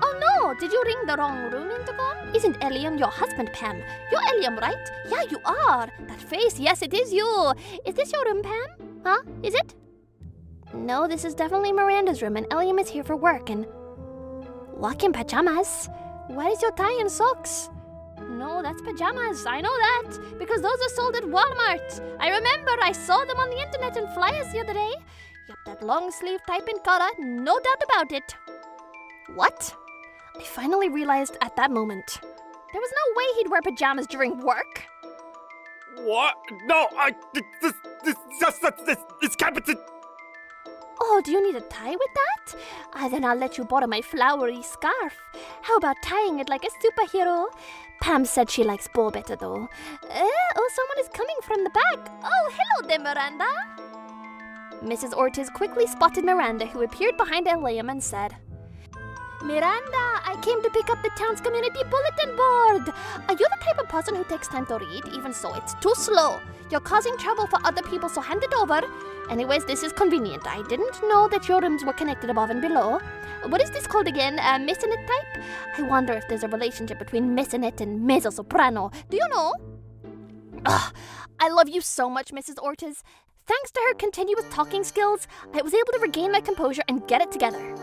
Oh no, did you ring the wrong room, Intercom? Isn't Eliam your husband, Pam? You're Eliam, right? Yeah, you are. That face, yes, it is you. Is this your room, Pam? Huh? Is it? No, this is definitely Miranda's room, and Eliam is here for work, and... Walk in pajamas? Where is your tie and socks? No, that's pajamas. I know that, because those are sold at Walmart. I remember, I saw them on the internet and flyers the other day. Yup, that long sleeve type in color, no doubt about it. What? I finally realized at that moment. There was no way he'd wear pajamas during work. What? No, this can't be... Oh, do you need a tie with that? Then I'll let you borrow my flowery scarf. How about tying it like a superhero? Pam said she likes bow better though. Oh, someone is coming from the back. Oh, hello there, Miranda. Mrs. Ortiz quickly spotted Miranda, who appeared behind Eliam and said, Miranda, I came to pick up the town's community bulletin board. Are you the type of person who takes time to read? Even so, it's too slow. You're causing trouble for other people, so hand it over. Anyways, this is convenient. I didn't know that your rooms were connected above and below. What is this called again? Mesonet type? I wonder if there's a relationship between mesonet and mezzo-soprano. Do you know? Ugh, I love you so much, Mrs. Ortiz. Thanks to her continuous talking skills, I was able to regain my composure and get it together.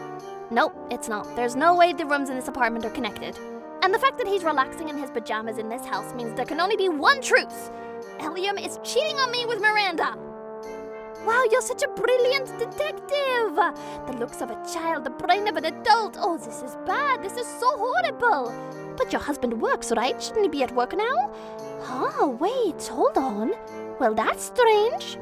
Nope, it's not. There's no way the rooms in this apartment are connected. And the fact that he's relaxing in his pajamas in this house means there can only be one truth. Eliam is cheating on me with Miranda. Wow, you're such a brilliant detective. The looks of a child, the brain of an adult. Oh, this is bad. This is so horrible. But your husband works, right? Shouldn't he be at work now? Oh, wait, hold on. Well, that's strange.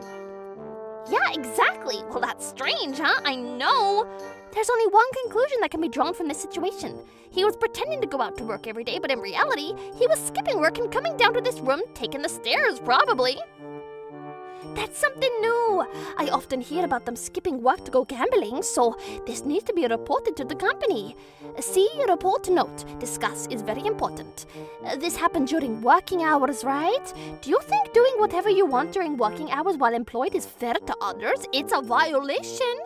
Yeah, exactly. Well, that's strange, huh? I know. There's only one conclusion that can be drawn from this situation. He was pretending to go out to work every day, but in reality, he was skipping work and coming down to this room, taking the stairs, probably. That's something new. I often hear about them skipping work to go gambling, so this needs to be reported to the company. See, report note. Discuss is very important. This happened during working hours, right? Do you think doing whatever you want during working hours while employed is fair to others? It's a violation.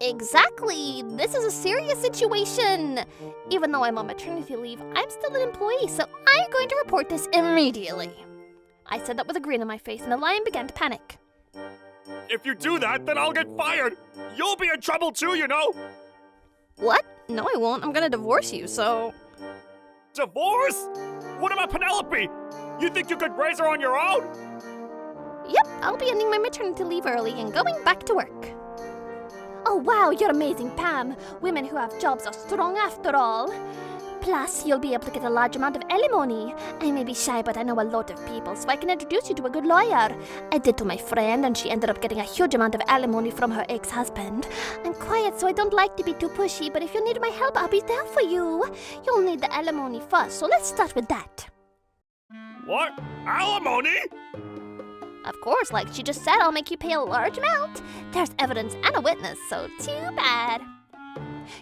Exactly. This is a serious situation. Even though I'm on maternity leave, I'm still an employee, so I'm going to report this immediately. I said that with a grin on my face, and the lion began to panic. If you do that, then I'll get fired. You'll be in trouble too, you know. What? No, I won't. I'm gonna divorce you, so... Divorce? What about Penelope? You think you could raise her on your own? Yep, I'll be ending my maternity leave early and going back to work. Oh wow, you're amazing, Pam. Women who have jobs are strong after all. Plus, you'll be able to get a large amount of alimony. I may be shy, but I know a lot of people, so I can introduce you to a good lawyer. I did to my friend, and she ended up getting a huge amount of alimony from her ex-husband. I'm quiet, so I don't like to be too pushy, but if you need my help, I'll be there for you. You'll need the alimony first, so let's start with that. What? Alimony? Of course, like she just said, I'll make you pay a large amount. There's evidence and a witness, so too bad.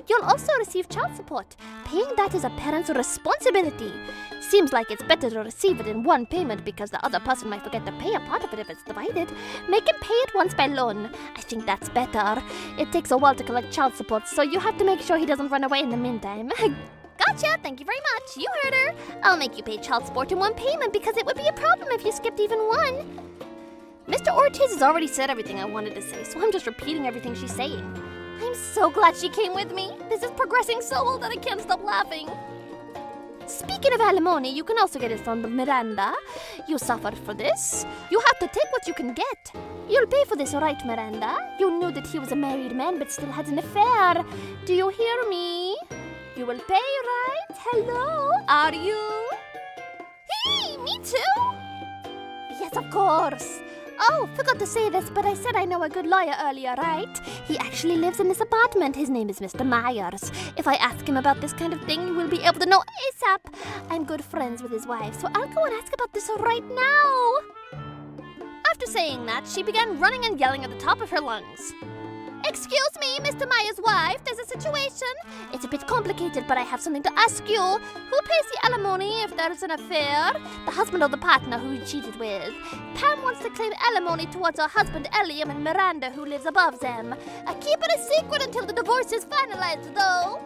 You'll also receive child support. Paying that is a parent's responsibility. Seems like it's better to receive it in one payment because the other person might forget to pay a part of it if it's divided. Make him pay it once by loan. I think that's better. It takes a while to collect child support, so you have to make sure he doesn't run away in the meantime. Gotcha, thank you very much. You heard her. I'll make you pay child support in one payment because it would be a problem if you skipped even one. Mr. Ortiz has already said everything I wanted to say, so I'm just repeating everything she's saying. I'm so glad she came with me. This is progressing so well that I can't stop laughing. Speaking of alimony, you can also get it from Miranda. You suffered for this. You have to take what you can get. You'll pay for this, right, Miranda? You knew that he was a married man but still had an affair. Do you hear me? You will pay, right? Hello? Are you? Hey, me too? Yes, of course. Oh, forgot to say this, but I said I know a good lawyer earlier, right? He actually lives in this apartment. His name is Mr. Myers. If I ask him about this kind of thing, you will be able to know ASAP. I'm good friends with his wife, so I'll go and ask about this right now. After saying that, she began running and yelling at the top of her lungs. Excuse me, Mr. Meyer's wife, there's a situation. It's a bit complicated, but I have something to ask you. Who pays the alimony if there's an affair? The husband or the partner who you cheated with? Pam wants to claim alimony towards her husband, Eliam, and Miranda, who lives above them. Keep it a secret until the divorce is finalized, though.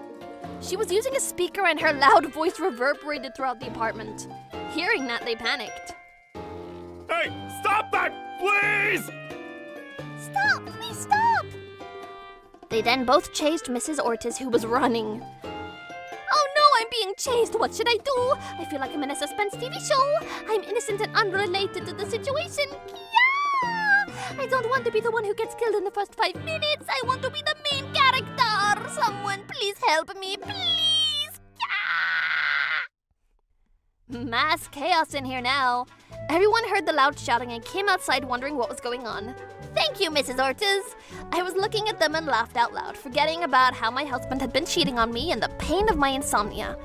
She was using a speaker and her loud voice reverberated throughout the apartment. Hearing that, they panicked. Hey, stop that, please! Stop! Please stop! They then both chased Mrs. Ortiz, who was running. Oh no, I'm being chased! What should I do? I feel like I'm in a suspense TV show. I'm innocent and unrelated to the situation. Yeah! I don't want to be the one who gets killed in the first 5 minutes. I want to be the main character. Someone please help me, please. Yeah! Mass chaos in here now. Everyone heard the loud shouting and came outside wondering what was going on. Thank you, Mrs. Ortiz. I was looking at them and laughed out loud, forgetting about how my husband had been cheating on me and the pain of my insomnia.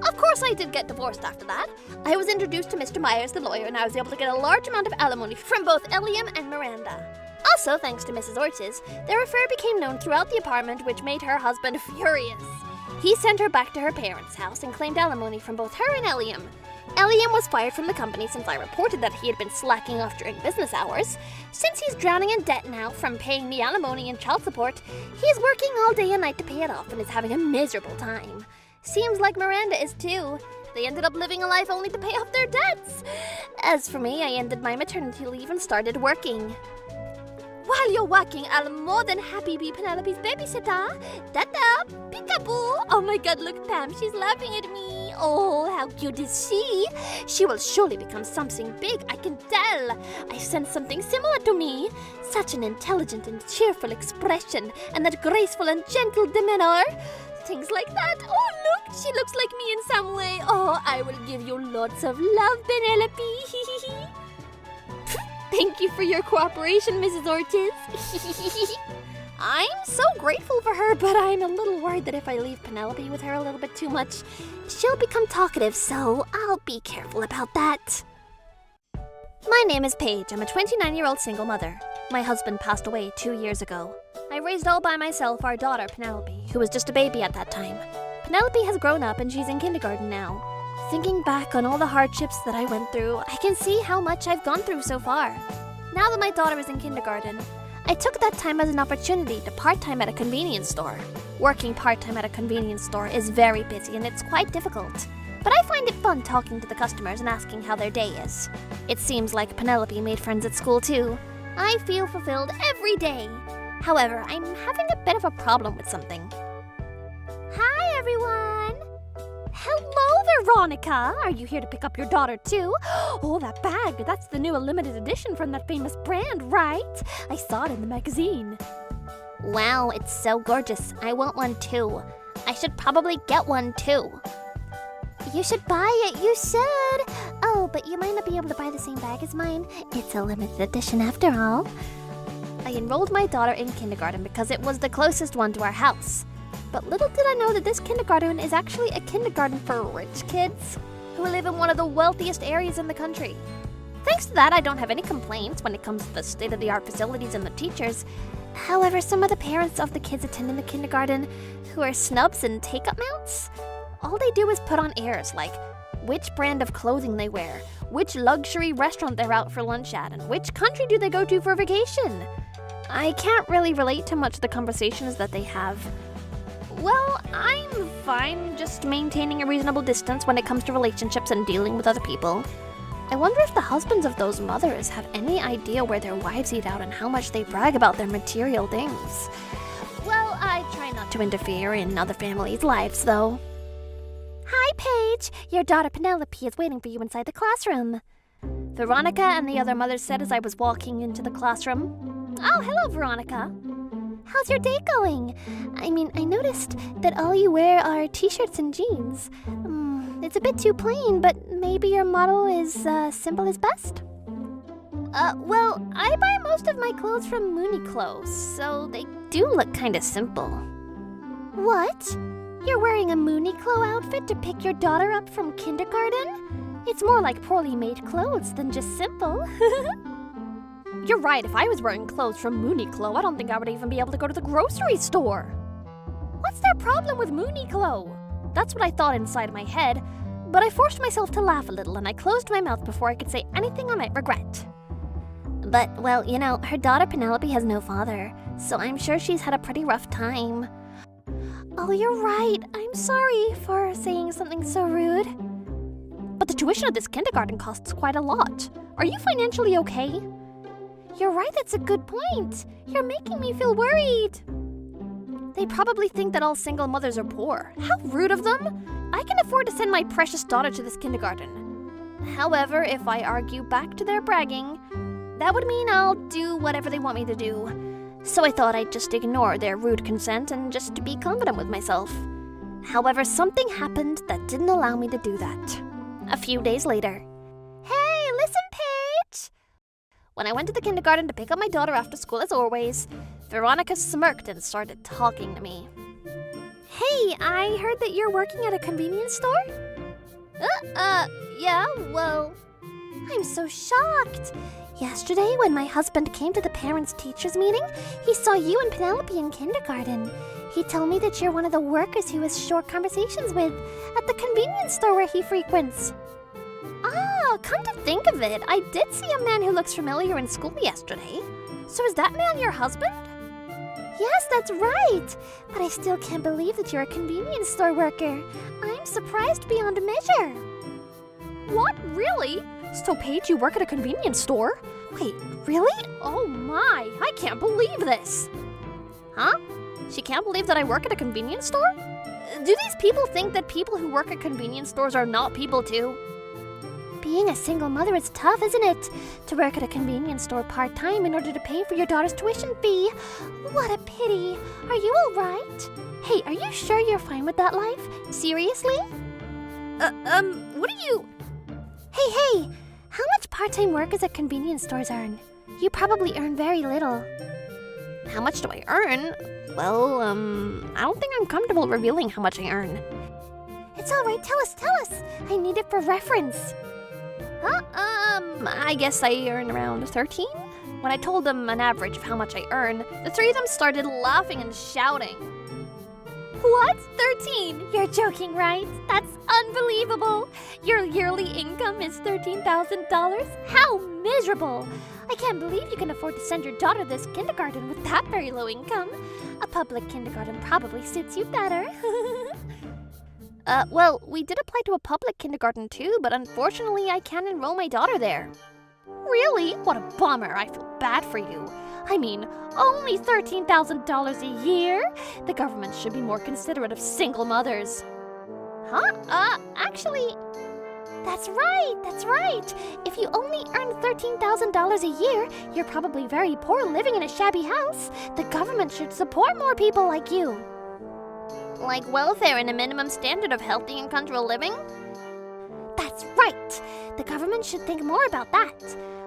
Of course, I did get divorced after that. I was introduced to Mr. Myers, the lawyer, and I was able to get a large amount of alimony from both Eliam and Miranda. Also, thanks to Mrs. Ortiz, their affair became known throughout the apartment, which made her husband furious. He sent her back to her parents' house and claimed alimony from both her and Eliam. Eliam was fired from the company since I reported that he had been slacking off during business hours. Since he's drowning in debt now from paying me alimony and child support, he's working all day and night to pay it off and is having a miserable time. Seems like Miranda is too. They ended up living a life only to pay off their debts. As for me, I ended my maternity leave and started working. While you're working, I'll more than happy be Penelope's babysitter. Dada, peekaboo. Oh my god, look, Pam, she's laughing at me. Oh, how cute is she? She will surely become something big, I can tell. I sense something similar to me. Such an intelligent and cheerful expression, and that graceful and gentle demeanor. Things like that. Oh, look, she looks like me in some way. Oh, I will give you lots of love, Penelope. Thank you for your cooperation, Mrs. Ortiz. I'm so grateful for her, but I'm a little worried that if I leave Penelope with her a little bit too much, she'll become talkative, so I'll be careful about that. My name is Paige. I'm a 29-year-old single mother. My husband passed away 2 years ago. I raised all by myself our daughter, Penelope, who was just a baby at that time. Penelope has grown up and she's in kindergarten now. Thinking back on all the hardships that I went through, I can see how much I've gone through so far. Now that my daughter is in kindergarten, I took that time as an opportunity to part-time at a convenience store. Working part-time at a convenience store is very busy and it's quite difficult. But I find it fun talking to the customers and asking how their day is. It seems like Penelope made friends at school too. I feel fulfilled every day. However, I'm having a bit of a problem with something. Hi, everyone! Hello, Veronica! Are you here to pick up your daughter, too? Oh, that bag! That's the new limited edition from that famous brand, right? I saw it in the magazine. Wow, it's so gorgeous. I want one, too. I should probably get one, too. You should buy it, you should! Oh, but you might not be able to buy the same bag as mine. It's a limited edition after all. I enrolled my daughter in kindergarten because it was the closest one to our house. But little did I know that this kindergarten is actually a kindergarten for rich kids who live in one of the wealthiest areas in the country. Thanks to that, I don't have any complaints when it comes to the state-of-the-art facilities and the teachers. However, some of the parents of the kids attending the kindergarten who are snubs and take-up mounts, all they do is put on airs like which brand of clothing they wear, which luxury restaurant they're out for lunch at, and which country do they go to for vacation. I can't really relate to much of the conversations that they have. Well, I'm fine just maintaining a reasonable distance when it comes to relationships and dealing with other people. I wonder if the husbands of those mothers have any idea where their wives eat out and how much they brag about their material things. Well, I try not to interfere in other families' lives, though. Hi, Paige! Your daughter Penelope is waiting for you inside the classroom. Veronica and the other mothers said as I was walking into the classroom. Oh, hello, Veronica. How's your day going? I noticed that all you wear are t-shirts and jeans. It's a bit too plain, but maybe your motto is simple is best? Well, I buy most of my clothes from Mooney Clothes, so they do look kinda simple. What? You're wearing a Mooney Clo outfit to pick your daughter up from kindergarten? It's more like poorly made clothes than just simple. You're right, if I was wearing clothes from Mooneyclo, I don't think I would even be able to go to the grocery store. What's their problem with Mooneyclo? That's what I thought inside my head, but I forced myself to laugh a little and I closed my mouth before I could say anything I might regret. But, well, her daughter Penelope has no father, so I'm sure she's had a pretty rough time. Oh, you're right. I'm sorry for saying something so rude. But the tuition of this kindergarten costs quite a lot. Are you financially okay? You're right, that's a good point. You're making me feel worried. They probably think that all single mothers are poor. How rude of them. I can afford to send my precious daughter to this kindergarten. However, if I argue back to their bragging, that would mean I'll do whatever they want me to do. So I thought I'd just ignore their rude consent and just be confident with myself. However, something happened that didn't allow me to do that. A few days later. Hey, listen, Paige! When I went to the kindergarten to pick up my daughter after school as always, Veronica smirked and started talking to me. Hey, I heard that you're working at a convenience store? Yeah, well, I'm so shocked. Yesterday, when my husband came to the parents-teachers meeting, he saw you and Penelope in kindergarten. He told me that you're one of the workers he has short conversations with at the convenience store where he frequents. Ah, come to think of it, I did see a man who looks familiar in school yesterday. So is that man your husband? Yes, that's right. But I still can't believe that you're a convenience store worker. I'm surprised beyond measure. What, really? So, Paige, you work at a convenience store? Wait, really? Oh my, I can't believe this. Huh? She can't believe that I work at a convenience store? Do these people think that people who work at convenience stores are not people too? Being a single mother is tough, isn't it? To work at a convenience store part-time in order to pay for your daughter's tuition fee. What a pity. Are you all right? Hey, are you sure you're fine with that life? Seriously? What are you... Hey, how much part-time workers at convenience stores earn? You probably earn very little. How much do I earn? Well, I don't think I'm comfortable revealing how much I earn. It's all right, tell us. I need it for reference. Huh? I guess I earn around 13? When I told them an average of how much I earn, the three of them started laughing and shouting. What? 13? You're joking, right? That's unbelievable. Your yearly income is $13,000? How miserable. I can't believe you can afford to send your daughter to this kindergarten with that very low income. A public kindergarten probably suits you better. Well, we did apply to a public kindergarten too, but unfortunately I can't enroll my daughter there. Really? What a bummer. I feel bad for you. I mean, only $13,000 a year? The government should be more considerate of single mothers. Huh? Actually, that's right. If you only earn $13,000 a year, you're probably very poor living in a shabby house. The government should support more people like you. Like welfare and a minimum standard of healthy and comfortable living? That's right. The government should think more about that.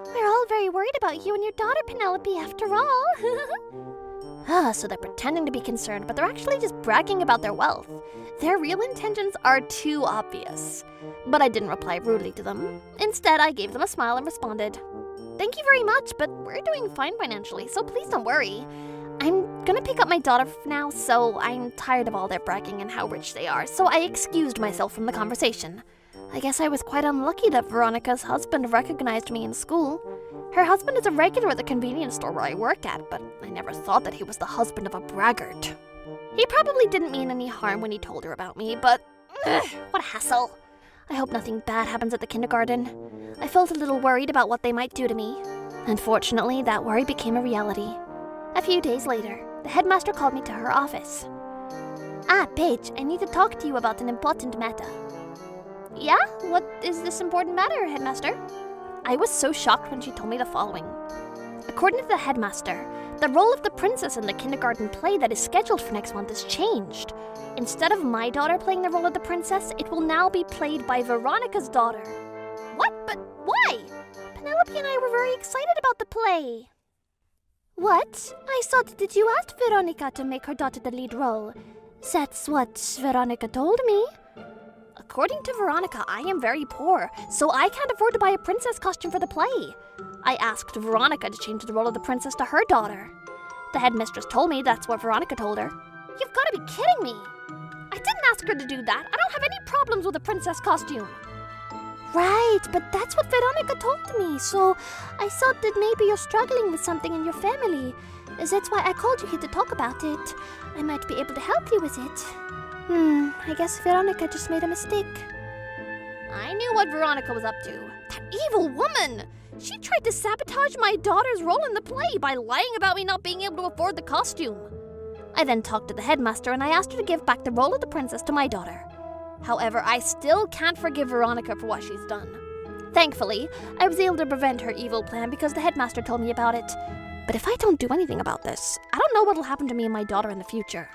We're all very worried about you and your daughter, Penelope, after all. So they're pretending to be concerned, but they're actually just bragging about their wealth. Their real intentions are too obvious. But I didn't reply rudely to them. Instead, I gave them a smile and responded, "Thank you very much, but we're doing fine financially, so please don't worry. I'm gonna pick up my daughter now, so I'm tired of all their bragging and how rich they are, so I excused myself from the conversation. I guess I was quite unlucky that Veronica's husband recognized me in school. Her husband is a regular at the convenience store where I work at, but I never thought that he was the husband of a braggart. He probably didn't mean any harm when he told her about me, but what a hassle. I hope nothing bad happens at the kindergarten. I felt a little worried about what they might do to me. Unfortunately, that worry became a reality. A few days later, the headmaster called me to her office. "Ah, Paige, I need to talk to you about an important matter." "Yeah? What is this important matter, headmaster?" I was so shocked when she told me the following. According to the headmaster, the role of the princess in the kindergarten play that is scheduled for next month is changed. Instead of my daughter playing the role of the princess, it will now be played by Veronica's daughter. What? But why? Penelope and I were very excited about the play. What? I thought that you asked Veronica to make her daughter the lead role. That's what Veronica told me. According to Veronica, I am very poor, so I can't afford to buy a princess costume for the play. I asked Veronica to change the role of the princess to her daughter. The headmistress told me that's what Veronica told her. You've got to be kidding me! I didn't ask her to do that. I don't have any problems with a princess costume. Right, but that's what Veronica told me, so I thought that maybe you're struggling with something in your family. That's why I called you here to talk about it. I might be able to help you with it. I guess Veronica just made a mistake. I knew what Veronica was up to. That evil woman! She tried to sabotage my daughter's role in the play by lying about me not being able to afford the costume. I then talked to the headmaster and I asked her to give back the role of the princess to my daughter. However, I still can't forgive Veronica for what she's done. Thankfully, I was able to prevent her evil plan because the headmaster told me about it. But if I don't do anything about this, I don't know what will happen to me and my daughter in the future.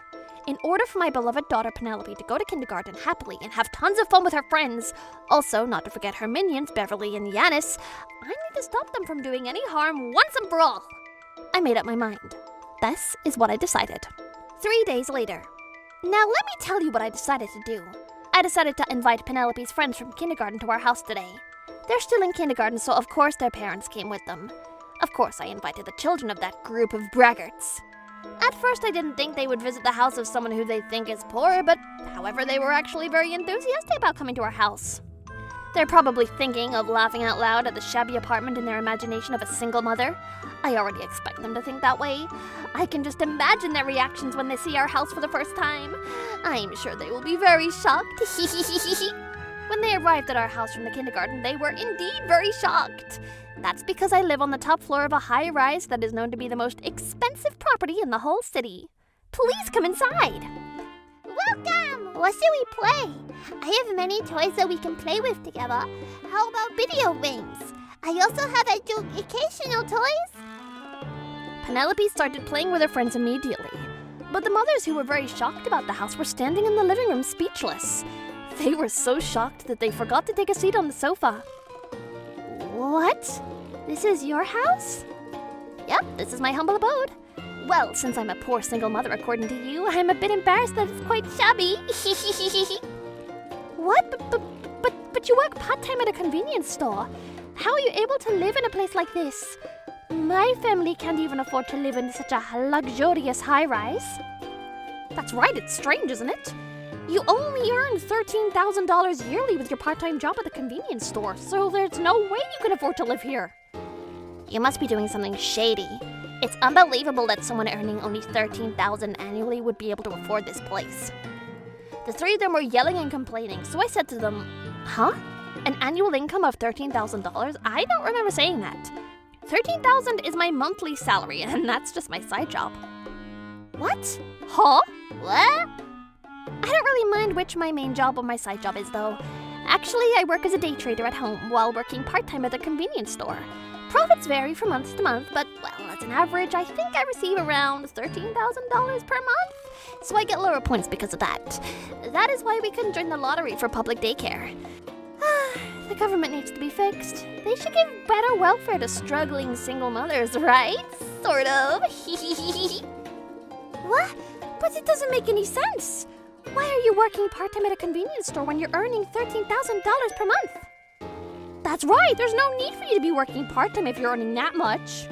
In order for my beloved daughter Penelope to go to kindergarten happily and have tons of fun with her friends, also not to forget her minions Beverly and Yanis, I need to stop them from doing any harm once and for all. I made up my mind. This is what I decided. 3 days later. Now let me tell you what I decided to do. I decided to invite Penelope's friends from kindergarten to our house today. They're still in kindergarten, so of course their parents came with them. Of course I invited the children of that group of braggarts. At first I didn't think they would visit the house of someone who they think is poor, but however they were actually very enthusiastic about coming to our house. They're probably thinking of laughing out loud at the shabby apartment in their imagination of a single mother. I already expect them to think that way. I can just imagine their reactions when they see our house for the first time. I'm sure they will be very shocked. When they arrived at our house from the kindergarten, they were indeed very shocked. That's because I live on the top floor of a high-rise that is known to be the most expensive property in the whole city. Please come inside. Welcome! What should we play? I have many toys that we can play with together. How about video games? I also have educational toys. Penelope started playing with her friends immediately. But the mothers who were very shocked about the house were standing in the living room speechless. They were so shocked that they forgot to take a seat on the sofa. What? This is your house? Yep, this is my humble abode. Well, since I'm a poor single mother according to you, I'm a bit embarrassed that it's quite shabby. What? But you work part-time at a convenience store. How are you able to live in a place like this? My family can't even afford to live in such a luxurious high-rise. That's right, it's strange, isn't it? You only earn $13,000 yearly with your part-time job at the convenience store, so there's no way you can afford to live here. You must be doing something shady. It's unbelievable that someone earning only $13,000 annually would be able to afford this place. The three of them were yelling and complaining, so I said to them, Huh? An annual income of $13,000? I don't remember saying that. $13,000 is my monthly salary, and that's just my side job. What? Huh? What? I don't really mind which my main job or my side job is, though. Actually, I work as a day trader at home while working part-time at the convenience store. Profits vary from month to month, but, well, as an average, I think I receive around $13,000 per month. So I get lower points because of that. That is why we couldn't join the lottery for public daycare. The government needs to be fixed. They should give better welfare to struggling single mothers, right? Sort of. What? But it doesn't make any sense. Why are you working part-time at a convenience store when you're earning $13,000 per month? That's right, there's no need for you to be working part-time if you're earning that much.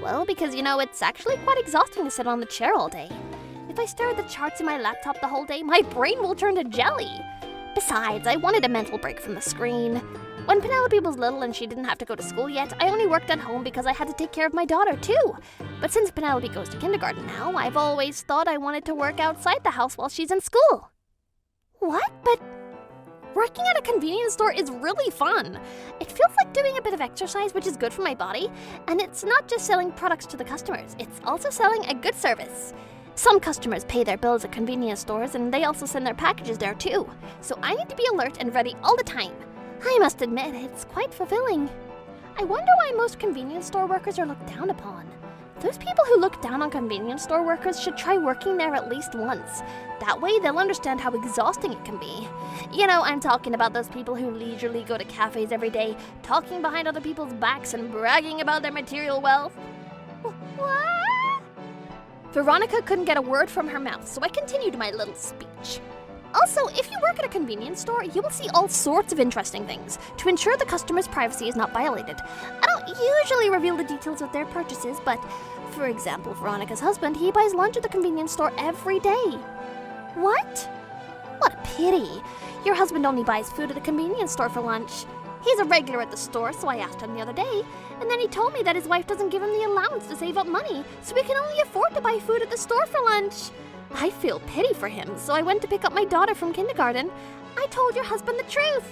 Well, because, it's actually quite exhausting to sit on the chair all day. If I stare at the charts in my laptop the whole day, my brain will turn to jelly. Besides, I wanted a mental break from the screen. When Penelope was little and she didn't have to go to school yet, I only worked at home because I had to take care of my daughter, too. But since Penelope goes to kindergarten now, I've always thought I wanted to work outside the house while she's in school. What? But working at a convenience store is really fun. It feels like doing a bit of exercise, which is good for my body. And it's not just selling products to the customers, it's also selling a good service. Some customers pay their bills at convenience stores, and they also send their packages there, too. So I need to be alert and ready all the time. I must admit, it's quite fulfilling. I wonder why most convenience store workers are looked down upon. Those people who look down on convenience store workers should try working there at least once. That way they'll understand how exhausting it can be. I'm talking about those people who leisurely go to cafes every day, talking behind other people's backs and bragging about their material wealth. What? Veronica couldn't get a word from her mouth, so I continued my little speech. Also, if you work at a convenience store, you will see all sorts of interesting things to ensure the customer's privacy is not violated. I don't usually reveal the details of their purchases, but for example, Veronica's husband, he buys lunch at the convenience store every day. What? What a pity. Your husband only buys food at the convenience store for lunch. He's a regular at the store, so I asked him the other day, and then he told me that his wife doesn't give him the allowance to save up money, so he can only afford to buy food at the store for lunch. I feel pity for him, so I went to pick up my daughter from kindergarten. I told your husband the truth.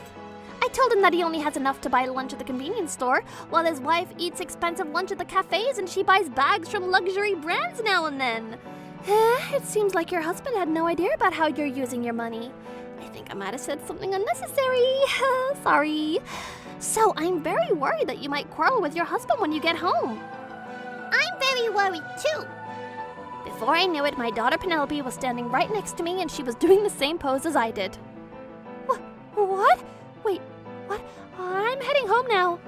I told him that he only has enough to buy lunch at the convenience store, while his wife eats expensive lunch at the cafes and she buys bags from luxury brands now and then. It seems like your husband had no idea about how you're using your money. I think I might have said something unnecessary. Sorry. So I'm very worried that you might quarrel with your husband when you get home. I'm very worried too. Before I knew it, my daughter Penelope was standing right next to me and she was doing the same pose as I did. What? Wait, what? I'm heading home now.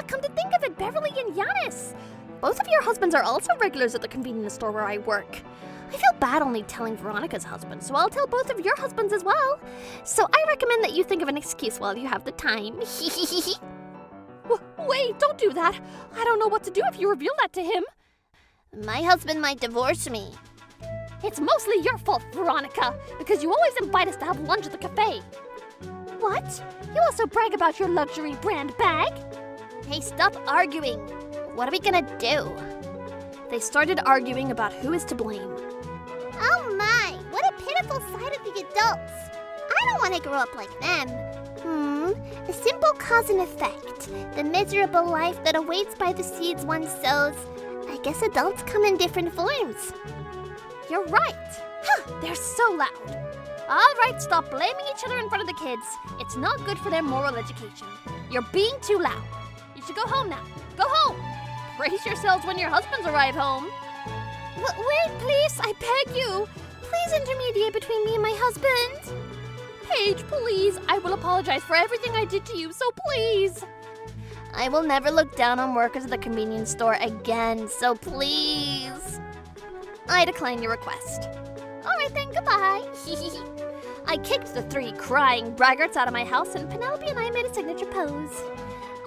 Come to think of it, Beverly and Yanis. Both of your husbands are also regulars at the convenience store where I work. I feel bad only telling Veronica's husband, so I'll tell both of your husbands as well. So I recommend that you think of an excuse while you have the time. Wait, don't do that. I don't know what to do if you reveal that to him. My husband might divorce me. It's mostly your fault, Veronica, because you always invite us to have lunch at the cafe. What? You also brag about your luxury brand bag? Hey, stop arguing. What are we gonna do? They started arguing about who is to blame. Oh my, what a pitiful sight of the adults. I don't want to grow up like them. A simple cause and effect. The miserable life that awaits by the seeds one sows. I guess adults come in different forms. You're right. They're so loud. All right, stop blaming each other in front of the kids. It's not good for their moral education. You're being too loud. You should go home now. Go home. Brace yourselves when your husbands arrive home. Wait, please, I beg you. Please intermediate between me and my husband. Paige, please. I will apologize for everything I did to you, so please. I will never look down on workers at the convenience store again, so please. I decline your request. All right then, goodbye. I kicked the 3 crying braggarts out of my house, and Penelope and I made a signature pose.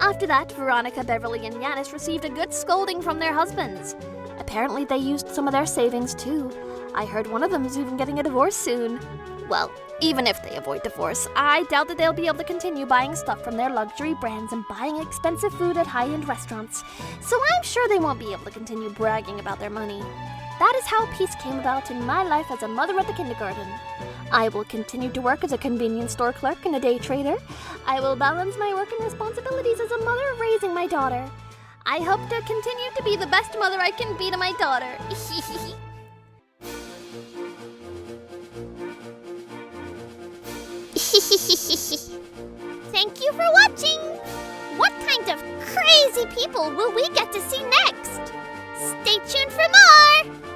After that, Veronica, Beverly, and Yanis received a good scolding from their husbands. Apparently, they used some of their savings too. I heard one of them is even getting a divorce soon. Well, even if they avoid divorce, I doubt that they'll be able to continue buying stuff from their luxury brands and buying expensive food at high-end restaurants. So I'm sure they won't be able to continue bragging about their money. That is how peace came about in my life as a mother at the kindergarten. I will continue to work as a convenience store clerk and a day trader. I will balance my work and responsibilities as a mother raising my daughter. I hope to continue to be the best mother I can be to my daughter. Thank you for watching! What kind of crazy people will we get to see next? Stay tuned for more!